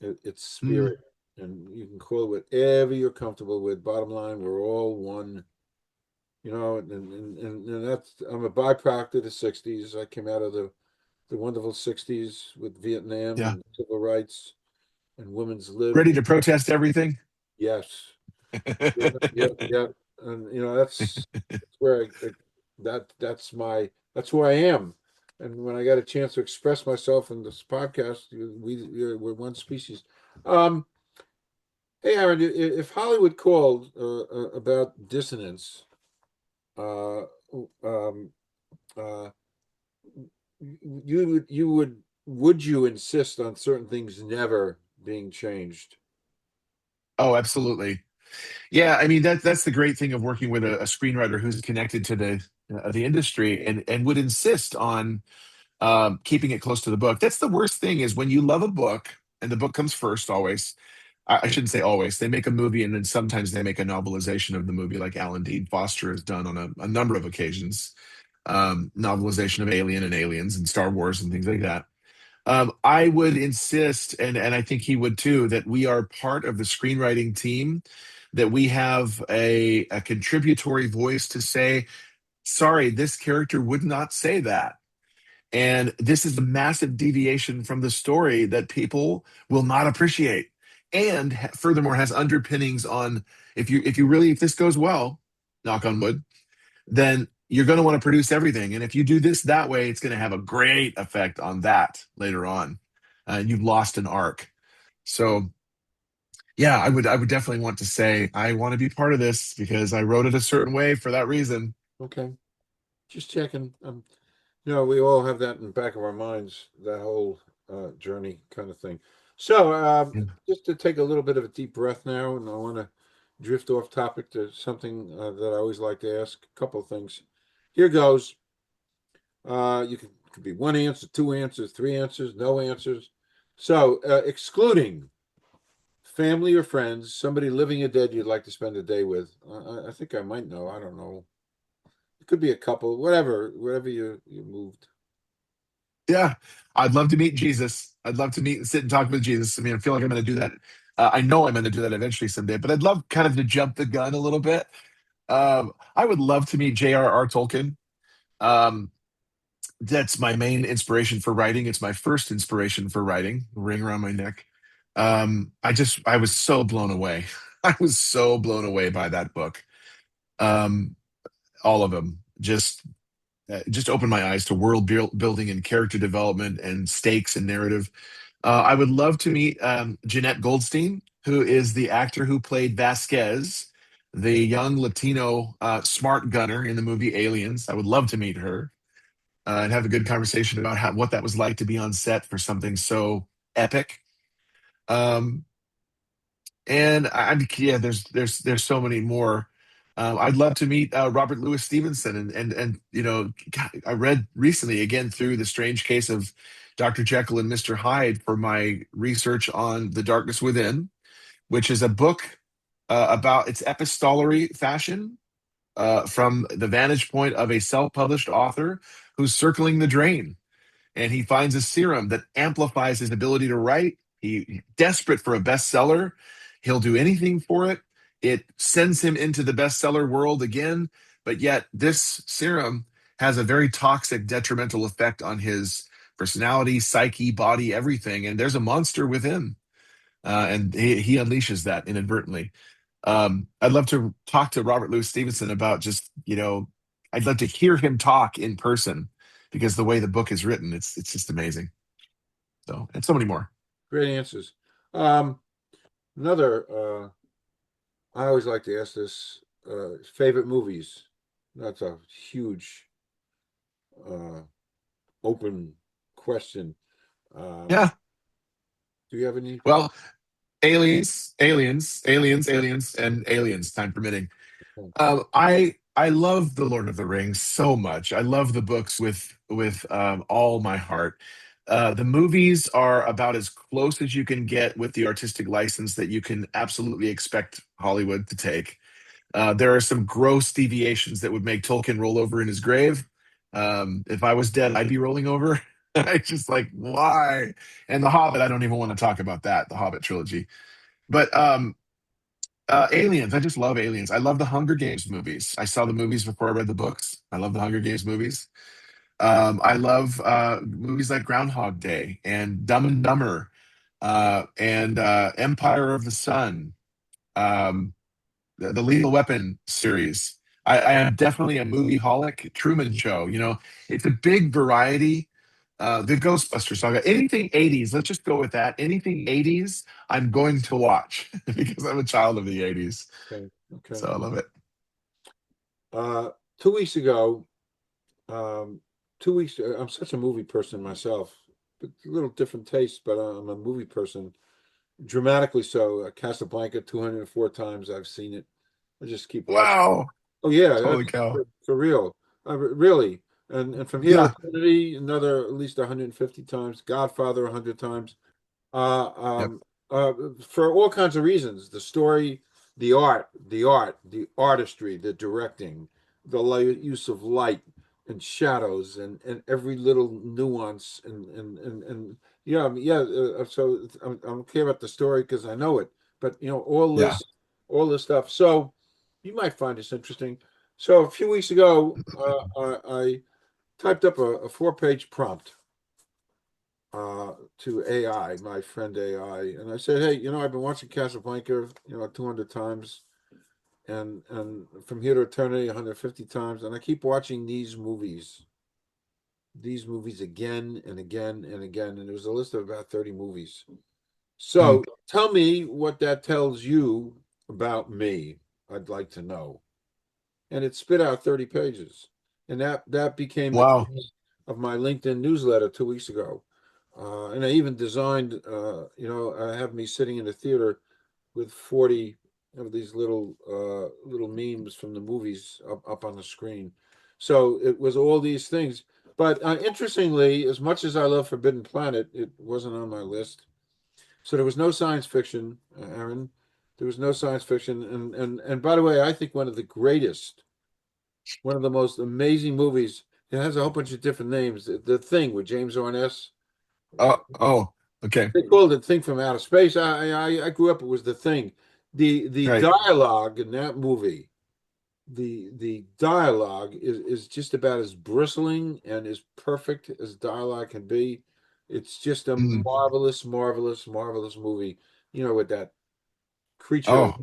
It's Mm, spirit, and you can call it whatever you're comfortable with. Bottom line, we're all one and that's I'm a byproduct of the '60s. I came out of the wonderful '60s with Vietnam Yeah. and civil rights and women's lib. Ready to protest everything? Yes, yeah, yeah, yeah, and that's where that's who I am. And when I got a chance to express myself in this podcast, we're one species. Um, Hey, Aaron, if Hollywood called about dissonance, uh, um, uh, would you insist on certain things never being changed? Oh, absolutely. Yeah, I mean that's the great thing of working with a screenwriter who's connected to the industry and would insist on keeping it close to the book. That's the worst thing is when you love a book and the book comes first always. I shouldn't say always. They make a movie and then sometimes they make a novelization of the movie, like Alan Dean Foster has done on a number of occasions. Novelization of Alien and Aliens and Star Wars and things like that. I would insist, and I think he would too, that we are part of the screenwriting team, that we have a contributory voice to say, sorry, this character would not say that. And this is a massive deviation from the story that people will not appreciate. And furthermore, has underpinnings on if this goes well, knock on wood, then you're going to want to produce everything. And if you do this that way, it's going to have a great effect on that later on. And you've lost an arc. So yeah, I would definitely want to say I want to be part of this because I wrote it a certain way for that reason. Okay, just checking. We all have that in the back of our minds, that whole journey kind of thing. So, Yeah. just to take a little bit of a deep breath now, and I want to drift off topic to something that I always like to ask. A couple of things. Here goes. You could be one answer, two answers, three answers, no answers. So, excluding family or friends, somebody living or dead you'd like to spend a day with. I think I might know. I don't know. It could be a couple, whatever you moved. Yeah, I'd love to meet Jesus. I'd love to meet and sit and talk with Jesus. I mean, I feel like I'm going to do that. I know I'm going to do that eventually someday, but I'd love kind of to jump the gun a little bit. I would love to meet J.R.R. Tolkien. Um, that's my main inspiration for writing. It's my first inspiration for writing, ring around my neck. I was so blown away. I was so blown away by that book. Um, all of them just opened my eyes to building and character development and stakes and narrative. I would love to meet Jeanette Goldstein, who is the actor who played Vasquez, the young Latino smart gunner in the movie Aliens. I would love to meet her and have a good conversation about what that was like to be on set for something so epic. Um, yeah, there's so many more. I'd love to meet Robert Louis Stevenson, and God, I read recently again through the strange case of Dr. Jekyll and Mr. Hyde for my research on The Darkness Within, which is a book about its epistolary fashion from the vantage point of a self-published author who's circling the drain and he finds a serum that amplifies his ability to write. Desperate for a bestseller. He'll do anything for it. It sends him into the bestseller world again, but yet this serum has a very toxic, detrimental effect on his personality, psyche, body, everything. And there's a monster within, and he unleashes that inadvertently. I'd love to talk to Robert Louis Stevenson about I'd love to hear him talk in person because the way the book is written, it's just amazing. So, and so many more. Great answers. Um, Another, I always like to ask this, favorite movies. That's a huge, uh, open question. Um, Yeah. do you have any? Well, aliens, and aliens, time permitting. I love the Lord of the Rings so much. I love the books with all my heart. The movies are about as close as you can get with the artistic license that you can absolutely expect Hollywood to take. There are some gross deviations that would make Tolkien roll over in his grave. If I was dead, I'd be rolling over. I just like why? And The Hobbit, I don't even want to talk about that. The Hobbit trilogy, but Aliens. I just love Aliens. I love the Hunger Games movies. I saw the movies before I read the books. I love the Hunger Games movies. I love movies like Groundhog Day and Dumb and Dumber and Empire of the Sun, um, the Lethal Weapon series. I am definitely a movie holic. Truman Show. It's a big variety. The Ghostbusters saga, anything 80s. Let's just go with that. Anything 80s, I'm going to watch because I'm a child of the 80s. Okay. Okay. So I love it. Uh, 2 weeks ago, um, 2 weeks. I'm such a movie person myself, but a little different taste. But I'm a movie person, dramatically so. Casablanca, 204 times I've seen it. I just keep watching. Wow. Oh yeah, Holy that's cow. for real. Really. And from here to Yeah. eternity, another at least 150 times. Godfather 100 times. Uh, Yep. um, uh, for all kinds of reasons. The story, the artistry, the directing, the use of light and shadows, and every little nuance, and yeah, yeah. So I don't care about the story because I know it, but Yeah. all this stuff. So you might find this interesting. So a few weeks ago, I typed up a 4-page prompt to AI, my friend AI, and I said, "Hey, I've been watching Casablanca, 200 times, and From Here to Eternity 150 times, and I keep watching these movies again and again and again, and there was a list of about 30 movies. Mm. So tell me what that tells you about me. I'd like to know." And it spit out 30 pages, and that became the Wow. crux of my LinkedIn newsletter 2 weeks ago. And I even designed, I have me sitting in a theater with 40 of these little memes from the movies up on the screen. So it was all these things. But interestingly, as much as I love Forbidden Planet, it wasn't on my list. So there was no science fiction, Aaron. There was no science fiction. And by the way, I think one of the most amazing movies. It has a whole bunch of different names. The Thing with James Arness. Oh, okay. They called it Thing from Outer Space. I grew up. It was The Thing. The Right. dialogue in that movie, the dialogue is just about as bristling and as perfect as dialogue can be. It's just a Mm. marvelous, marvelous, marvelous movie. With that creature. Oh,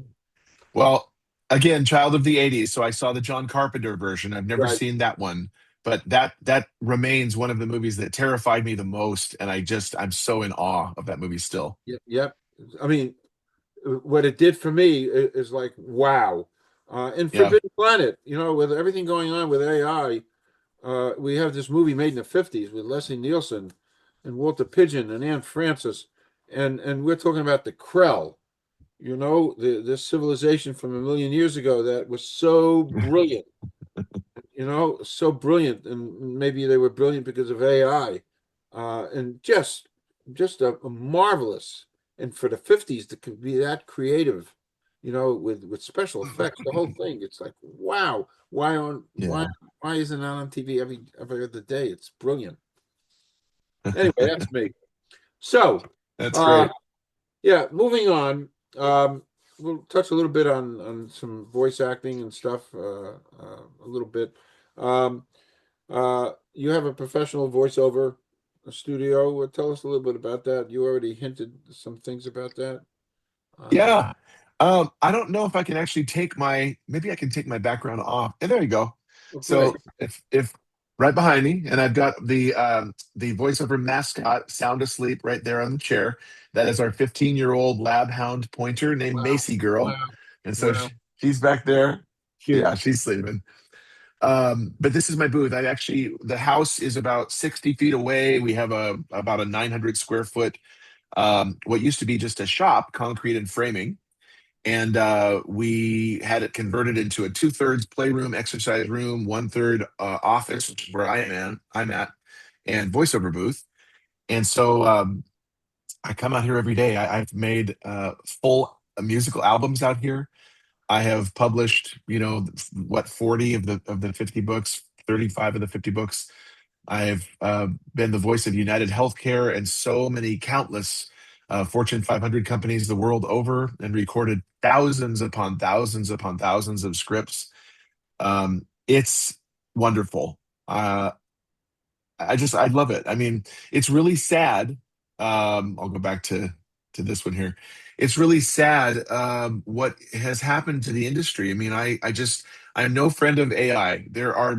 well, again, child of the 80s. So I saw the John Carpenter version. I've never Right. seen that one, but that remains one of the movies that terrified me the most. And I'm so in awe of that movie still. Yep. Yep. I mean, what it did for me is like wow. In Yeah. Forbidden Planet, with everything going on with AI, we have this movie made in the 50s with Leslie Nielsen and Walter Pidgeon and Anne Francis, and we're talking about the Krell, this civilization from a million years ago that was so brilliant, so brilliant, and maybe they were brilliant because of AI, and just a marvelous, and for the 50s to be that creative, with special effects, the whole thing. It's like, wow, Yeah. why isn't it on TV every other day? It's brilliant. Anyway, that's me. So, That's uh, great. yeah, moving on. We'll touch a little bit on some voice acting and stuff, a little bit. Um, you have a professional voiceover studio. Tell us a little bit about that. You already hinted some things about that. Uh, Yeah. I don't know if I can actually maybe I can take my background off. And there you go. oh, great. So if right behind me, and I've got the voiceover mascot sound asleep right there on the chair. That is our 15-year-old lab hound pointer named Wow. Macy Girl. Wow. And so Wow. she's back there. Cute. Yeah, she's sleeping. But this is my booth. The house is about 60 feet away. We have about a 900 square foot, what used to be just a shop, concrete and framing. And we had it converted into a two-thirds playroom, exercise room, one-third office, which is where I'm at, and voiceover booth. And so I come out here every day. I've made full musical albums out here. I have published, 40 of the 50 books, 35 of the 50 books. I've been the voice of United Healthcare and so many countless Fortune 500 companies the world over and recorded thousands upon thousands upon thousands of scripts. It's wonderful. I love it. I mean, it's really sad. I'll go back to this one here. It's really sad what has happened to the industry. I mean, I'm no friend of AI. There are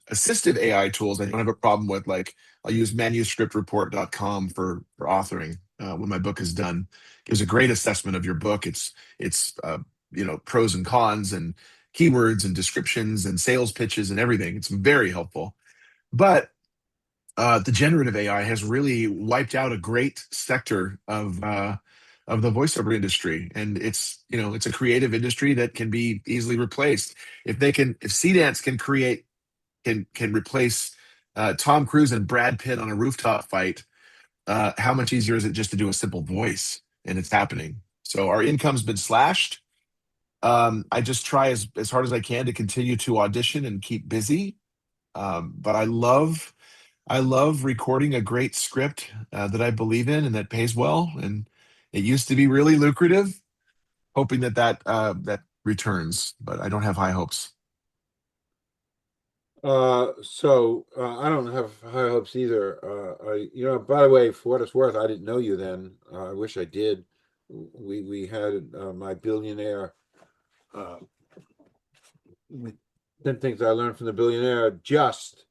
assistive AI tools I don't have a problem with. Like I'll use manuscriptreport.com for authoring when my book is done. It gives a great assessment of your book. It's pros and cons and keywords and descriptions and sales pitches and everything. It's very helpful. But the generative AI has really wiped out a great sector of the voiceover industry, and it's a creative industry that can be easily replaced. If Cdance can replace Tom Cruise and Brad Pitt on a rooftop fight, how much easier is it just to do a simple voice? And it's happening. So our income's been slashed. I just try as hard as I can to continue to audition and keep busy. But I love recording a great script that I believe in and that pays well. And it used to be really lucrative, hoping that returns, but I don't have high hopes. I don't have high hopes either. By the way, for what it's worth, I didn't know you then. I wish I did. We had my billionaire. Uh, we- 10 things I learned from the billionaire just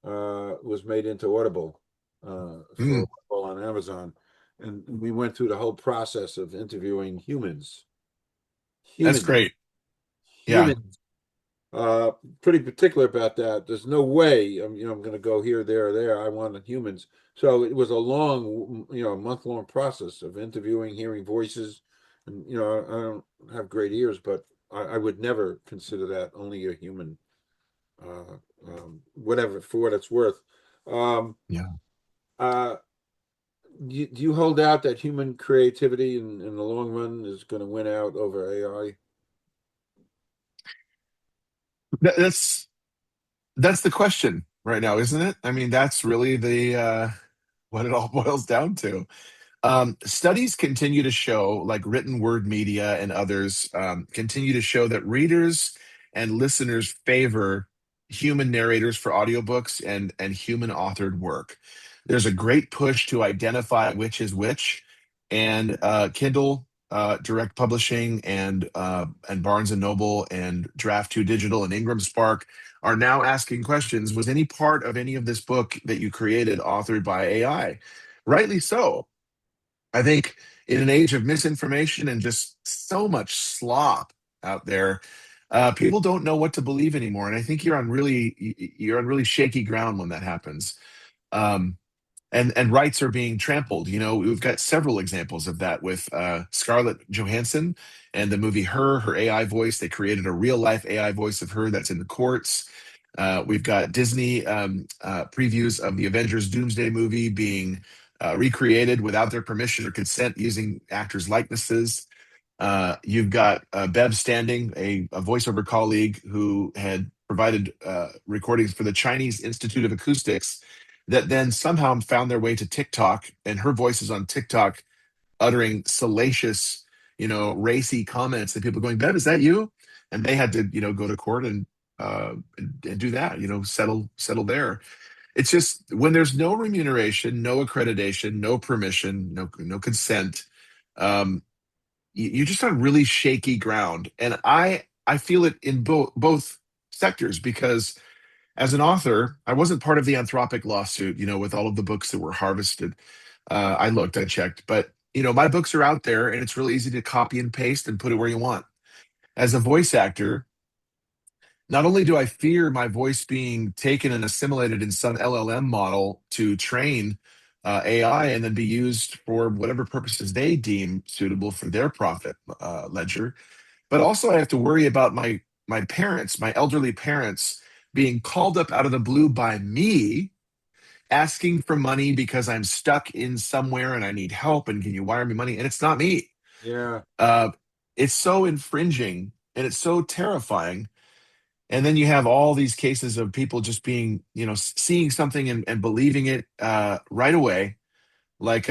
was made into Audible for Mm, on Amazon, and we went through the whole process of interviewing humans, that's humans, great. Yeah. humans. Uh, Pretty particular about that. There's no way I'm going to go here, there, or there. I wanted humans. So it was a long, month-long process of interviewing, hearing voices, and I don't have great ears, but I would never consider that only a human. Uh, Whatever, for what it's worth. Um, Yeah. uh, do you hold out that human creativity in the long run is going to win out over AI? That's the question right now, isn't it? I mean, that's really the what it all boils down to. Studies continue to show, like written word media and others, continue to show that readers and listeners favor human narrators for audiobooks and human authored work. There's a great push to identify which is which, and Kindle, Direct Publishing, and Barnes and Noble, and Draft Two Digital, and Ingram Spark are now asking questions. Was any part of any of this book that you created authored by AI? Rightly so. I think in an age of misinformation and just so much slop out there, people don't know what to believe anymore. And I think you're on really shaky ground when that happens. Um, and rights are being trampled. We've got several examples of that with Scarlett Johansson and the movie Her AI voice. They created a real life AI voice of her that's in the courts. We've got Disney previews of the Avengers Doomsday movie being recreated without their permission or consent using actors' likenesses. You've got Bev Standing, a voiceover colleague who had provided recordings for the Chinese Institute of Acoustics that then somehow found their way to TikTok, and her voice is on TikTok uttering salacious, racy comments, and people going, Bev, is that you? And they had to, go to court and do that, settle there. It's just when there's no remuneration, no accreditation, no permission, no consent, um, you're just on really shaky ground. And I feel it in both sectors because as an author, I wasn't part of the Anthropic lawsuit, with all of the books that were harvested. I checked, but my books are out there and it's really easy to copy and paste and put it where you want. As a voice actor, not only do I fear my voice being taken and assimilated in some LLM model to train AI and then be used for whatever purposes they deem suitable for their profit ledger, but also I have to worry about my parents, my elderly parents, being called up out of the blue by me, asking for money because I'm stuck in somewhere and I need help and can you wire me money? And it's not me. Yeah. Uh, it's so infringing and it's so terrifying. And then you have all these cases of people just being, seeing something and believing it right away, like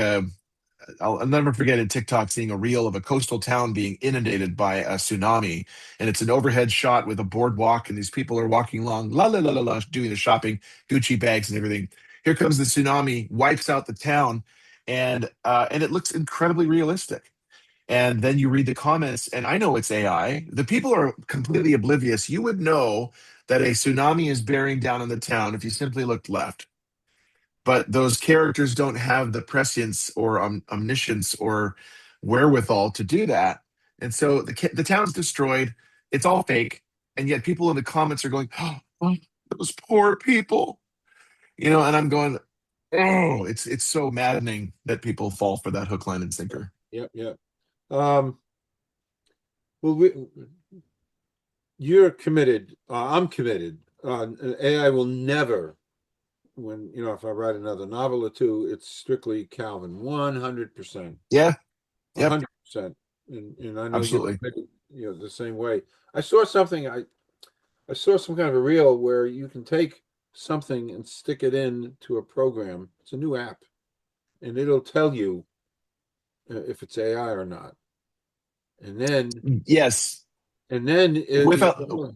I'll never forget in TikTok seeing a reel of a coastal town being inundated by a tsunami, and it's an overhead shot with a boardwalk, and these people are walking along, la la la la la, doing the shopping, Gucci bags and everything. Here comes the tsunami, wipes out the town, and it looks incredibly realistic. And then you read the comments, and I know it's AI. The people are completely oblivious. You would know that a tsunami is bearing down on the town if you simply looked left, but those characters don't have the prescience or omniscience or wherewithal to do that. And so the town's destroyed. It's all fake. And yet people in the comments are going, oh, those poor people. And I'm going, oh, it's so maddening that people fall for that hook, line, and sinker. Yep, yep. Um, well, you're committed. I'm committed. AI will never, if I write another novel or two, it's strictly Calvin, 100%, Yeah, yep, 100%. And I know you're absolutely. committed, the same way. I saw something. I saw some kind of a reel where you can take something and stick it in to a program. It's a new app, and it'll tell you if it's AI or not. And then, Yes. and then With it, a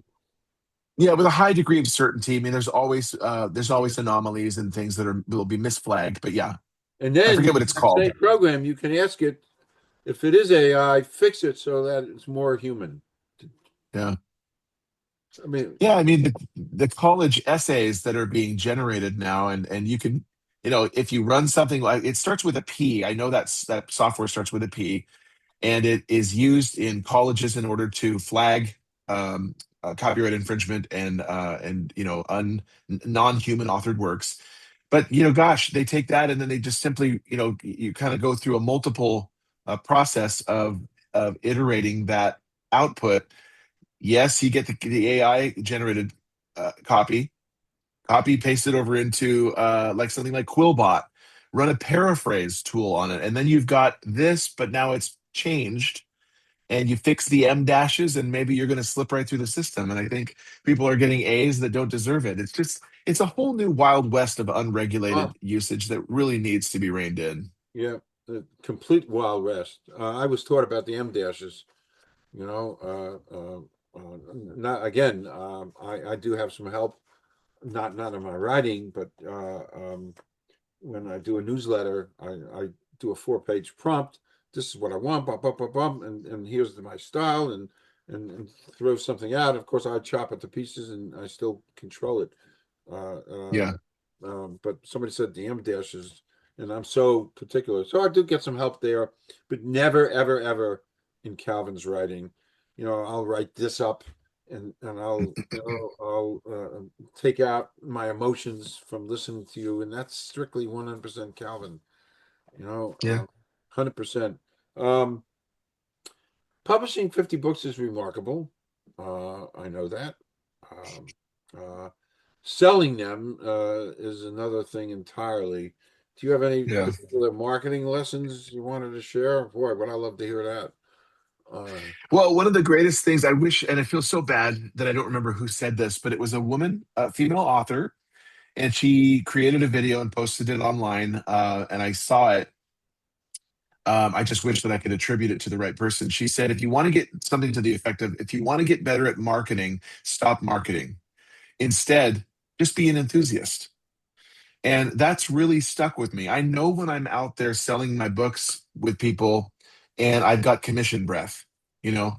Yeah, with a high degree of certainty. I mean, there's always anomalies and things that will be misflagged. But yeah, and I then forget what it's that called. same program, you can ask it if it is AI, fix it so that it's more human. Yeah. I mean, Yeah, I mean the college essays that are being generated now, and you can, if you run something like it starts with a P. I know that software starts with a P, and it is used in colleges in order to flag copyright infringement and non-human authored works. But gosh, they take that and then they just simply you kind of go through a multiple process of iterating that output. Yes, you get the AI generated copy, paste it over into like something like Quillbot, run a paraphrase tool on it, and then you've got this, but now it's changed, and you fix the M dashes, and maybe you're going to slip right through the system. And I think people are getting A's that don't deserve it. It's a whole new wild west of oh, unregulated usage that really needs to be reined in. yeah, the complete Wild West. I was taught about the M dashes. You know, not again. I do have some help, not in my writing, but when I do a newsletter, I do a 4-page prompt. This is what I want, bum, bum, bum, bum, and here's my style, and throw something out. Of course, I chop it to pieces, and I still control it. Uh, uh, Yeah, but somebody said DM dashes, and I'm so particular, so I do get some help there, but never, ever, ever in Calvin's writing. I'll write this up, and I'll take out my emotions from listening to you, and that's strictly 100% Calvin. yeah, 100%. Um, Publishing 50 books is remarkable. I know that. Um, uh, Selling them is another thing entirely. Do you have any yeah. particular marketing lessons you wanted to share? Boy, would I love to hear that. Well, one of the greatest things I wish, and I feel so bad that I don't remember who said this, but it was a woman, a female author, and she created a video and posted it online, and I saw it. I just wish that I could attribute it to the right person. She said, if you want to get something to the effect of, if you want to get better at marketing, stop marketing. Instead, just be an enthusiast. And that's really stuck with me. I know when I'm out there selling my books with people and I've got commission breath, you know,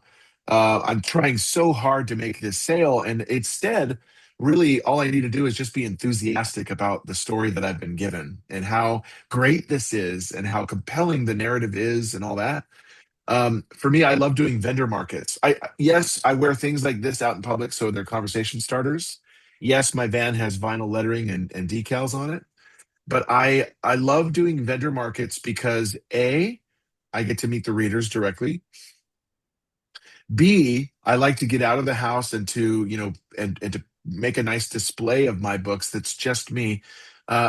I'm trying so hard to make this sale. And instead, really, all I need to do is just be enthusiastic about the story that I've been given and how great this is and how compelling the narrative is and all that. For me, I love doing vendor markets. Yes, I wear things like this out in public, so they're conversation starters. Yes, my van has vinyl lettering and decals on it, but I love doing vendor markets because A, I get to meet the readers directly. B, I like to get out of the house and to and to make a nice display of my books that's just me.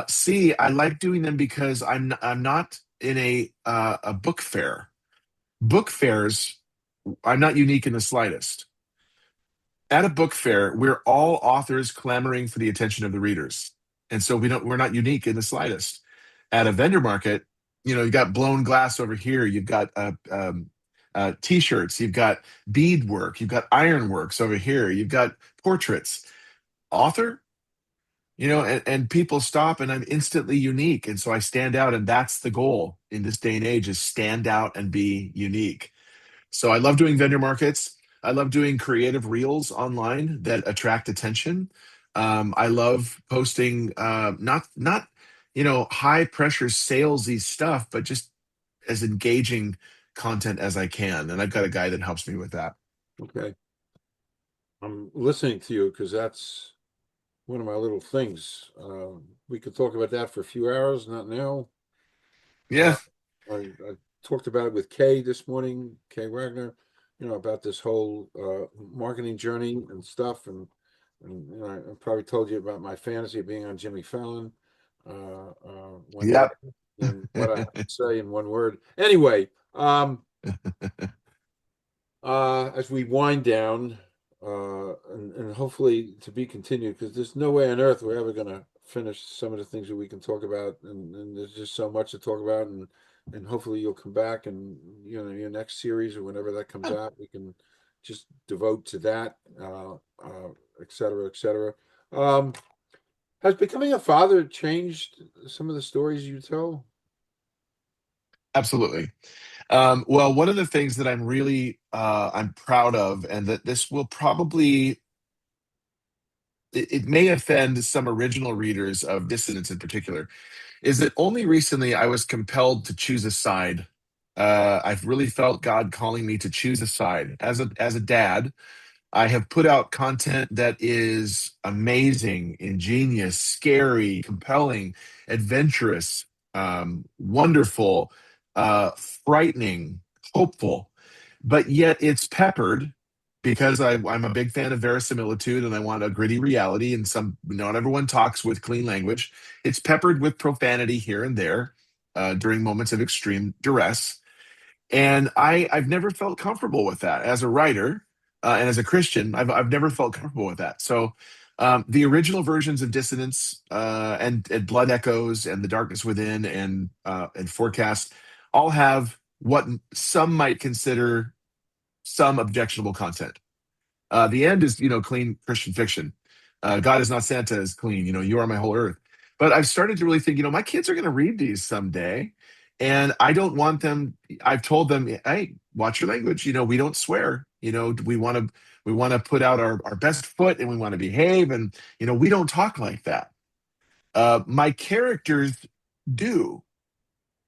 C, I like doing them because I'm not in a book fair. Book fairs, I'm not unique in the slightest. At a book fair, we're all authors clamoring for the attention of the readers. And so we're not unique in the slightest. At a vendor market, you've got blown glass over here. You've got t-shirts. You've got beadwork. You've got ironworks over here. You've got portraits. Author, and people stop, and I'm instantly unique, and so I stand out, and that's the goal in this day and age, is stand out and be unique. So I love doing vendor markets. I love doing creative reels online that attract attention. I love posting not high pressure salesy stuff, but just as engaging content as I can. And I've got a guy that helps me with that. Okay. I'm listening to you because that's one of my little things. We could talk about that for a few hours, not now. Uh, Yeah, I talked about it with Kay this morning, Kay Wagner, about this whole marketing journey and stuff. And I probably told you about my fantasy of being on Jimmy Fallon one day yep. and what I have to say in one word. Anyway, as we wind down, and hopefully to be continued, because there's no way on earth we're ever going to finish some of the things that we can talk about, and there's just so much to talk about, and hopefully you'll come back, and your next series or whenever that comes out, we can just devote to that, et cetera, et cetera. Um, has becoming a father changed some of the stories you tell? Absolutely. Well, one of the things that I'm proud of, and that this will probably it may offend some original readers of Dissonance in particular, is that only recently I was compelled to choose a side. I've really felt God calling me to choose a side. As a dad, I have put out content that is amazing, ingenious, scary, compelling, adventurous, wonderful, frightening, hopeful, but yet it's peppered because I'm a big fan of verisimilitude and I want a gritty reality. And not everyone talks with clean language. It's peppered with profanity here and there during moments of extreme duress, and I've never felt comfortable with that as a writer, and as a Christian. I've never felt comfortable with that. So the original versions of Dissonance, and Blood Echoes and The Darkness Within, and Forecast all have what some might consider some objectionable content. The end is, clean Christian fiction. God is not Santa is clean. You are my whole earth. But I've started to really think, my kids are going to read these someday, and I don't want them. I've told them, hey, watch your language. We don't swear. We want to put out our best foot, and we want to behave, and we don't talk like that. My characters do.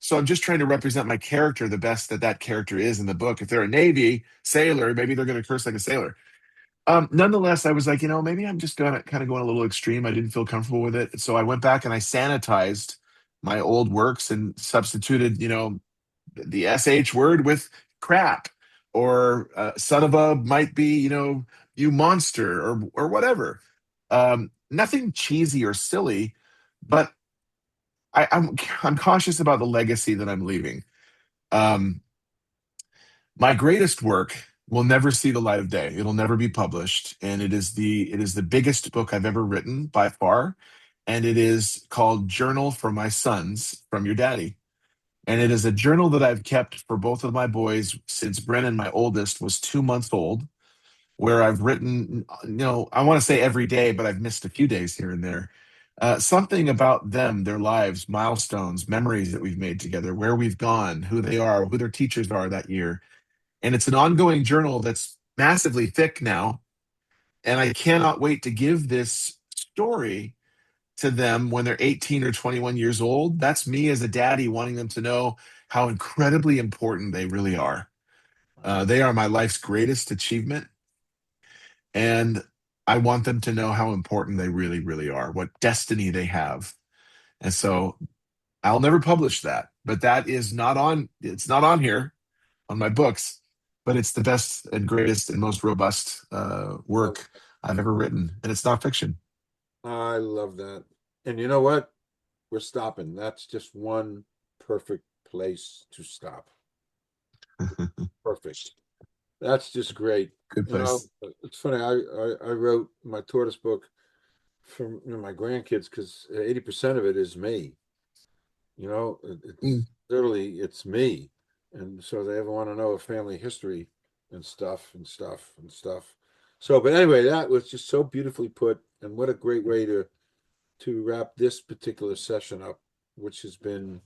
So I'm just trying to represent my character the best that character is in the book. If they're a Navy sailor, maybe they're going to curse like a sailor. Nonetheless, I was like, maybe I'm just gonna kind of going a little extreme. I didn't feel comfortable with it. So I went back and I sanitized my old works and substituted, the SH word with crap, or son of a might be, you monster, or whatever. Nothing cheesy or silly, but I'm cautious about the legacy that I'm leaving. Um, my greatest work will never see the light of day. It'll never be published, and it is the biggest book I've ever written by far, and it is called Journal for My Sons from Your Daddy. And it is a journal that I've kept for both of my boys since Brennan, my oldest, was 2 months old, where I've written, I want to say every day, but I've missed a few days here and there. Something about them, their lives, milestones, memories that we've made together, where we've gone, who they are, who their teachers are that year. And it's an ongoing journal that's massively thick now. And I cannot wait to give this story to them when they're 18 or 21 years old. That's me as a daddy wanting them to know how incredibly important they really are. They are my life's greatest achievement. And I want them to know how important they really, really are, what destiny they have. And so I'll never publish that, but it's not on here on my books, but it's the best and greatest and most robust work I've ever written, and it's not fiction. I love that. And you know what? We're stopping. That's just one perfect place to stop. Perfect. That's just great. Good place. It's funny. I wrote my tortoise book for my grandkids because 80% of it is me. It's Mm. literally it's me. And so they ever want to know a family history and stuff and stuff and stuff. So, but anyway, that was just so beautifully put, and what a great way to wrap this particular session up, which has been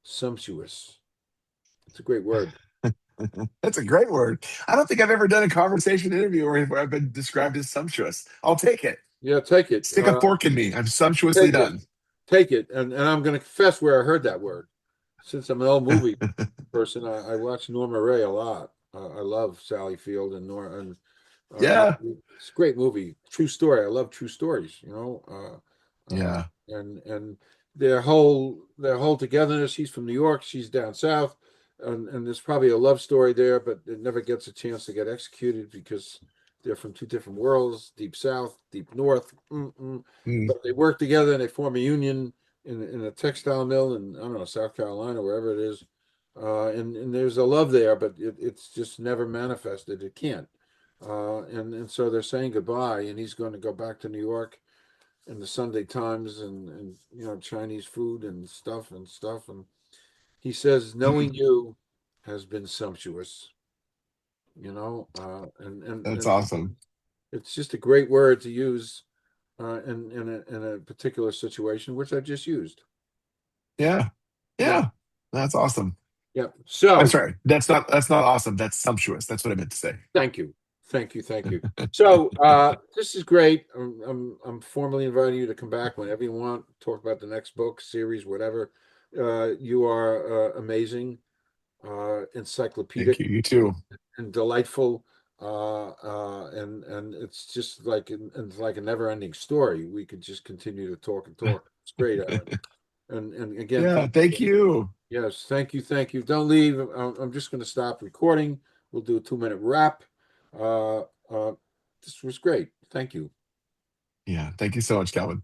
sumptuous. It's a great word. That's a great word. I don't think I've ever done a conversation interview where I've been described as sumptuous. I'll take it. Yeah, take it. Stick a fork in me. I'm sumptuously Take it. done. Take it. And I'm going to confess where I heard that word. Since I'm an old movie person, I watch Norma Ray a lot. I love Sally Field and Nora, and Yeah. it's a great movie. True story. I love true stories. Yeah. And their whole togetherness. He's from New York. She's down south, and there's probably a love story there, but it never gets a chance to get executed because they're from two different worlds: deep south, deep north. Mm-mm. Mm, But they work together and they form a union in a textile mill in, I don't know, South Carolina, wherever it is. And there's a love there, but it's just never manifested. It can't. And so they're saying goodbye, and he's going to go back to New York in the Sunday Times and Chinese food and stuff and stuff. And he says, knowing mm. you has been sumptuous, That's and awesome. it's just a great word to use in a particular situation, which I just used. Yeah. Yeah, Yeah. That's awesome. yeah. I'm So sorry. That's not awesome. That's sumptuous. That's what I meant to say. thank you, thank you, thank you. So this is great. I'm formally inviting you to come back whenever you want. Talk about the next book, series, whatever. You are amazing, encyclopedic, Thank you. You too. and delightful. And it's just like it's like a never-ending story. We could just continue to talk and talk. It's great, Aaron. And again, Yeah. thank Thank you. you. Yes, thank you, thank you. Don't leave. I'm just going to stop recording. We'll do a 2-minute wrap. Uh, this was great. Thank you. Yeah. Thank you so much, Calvin.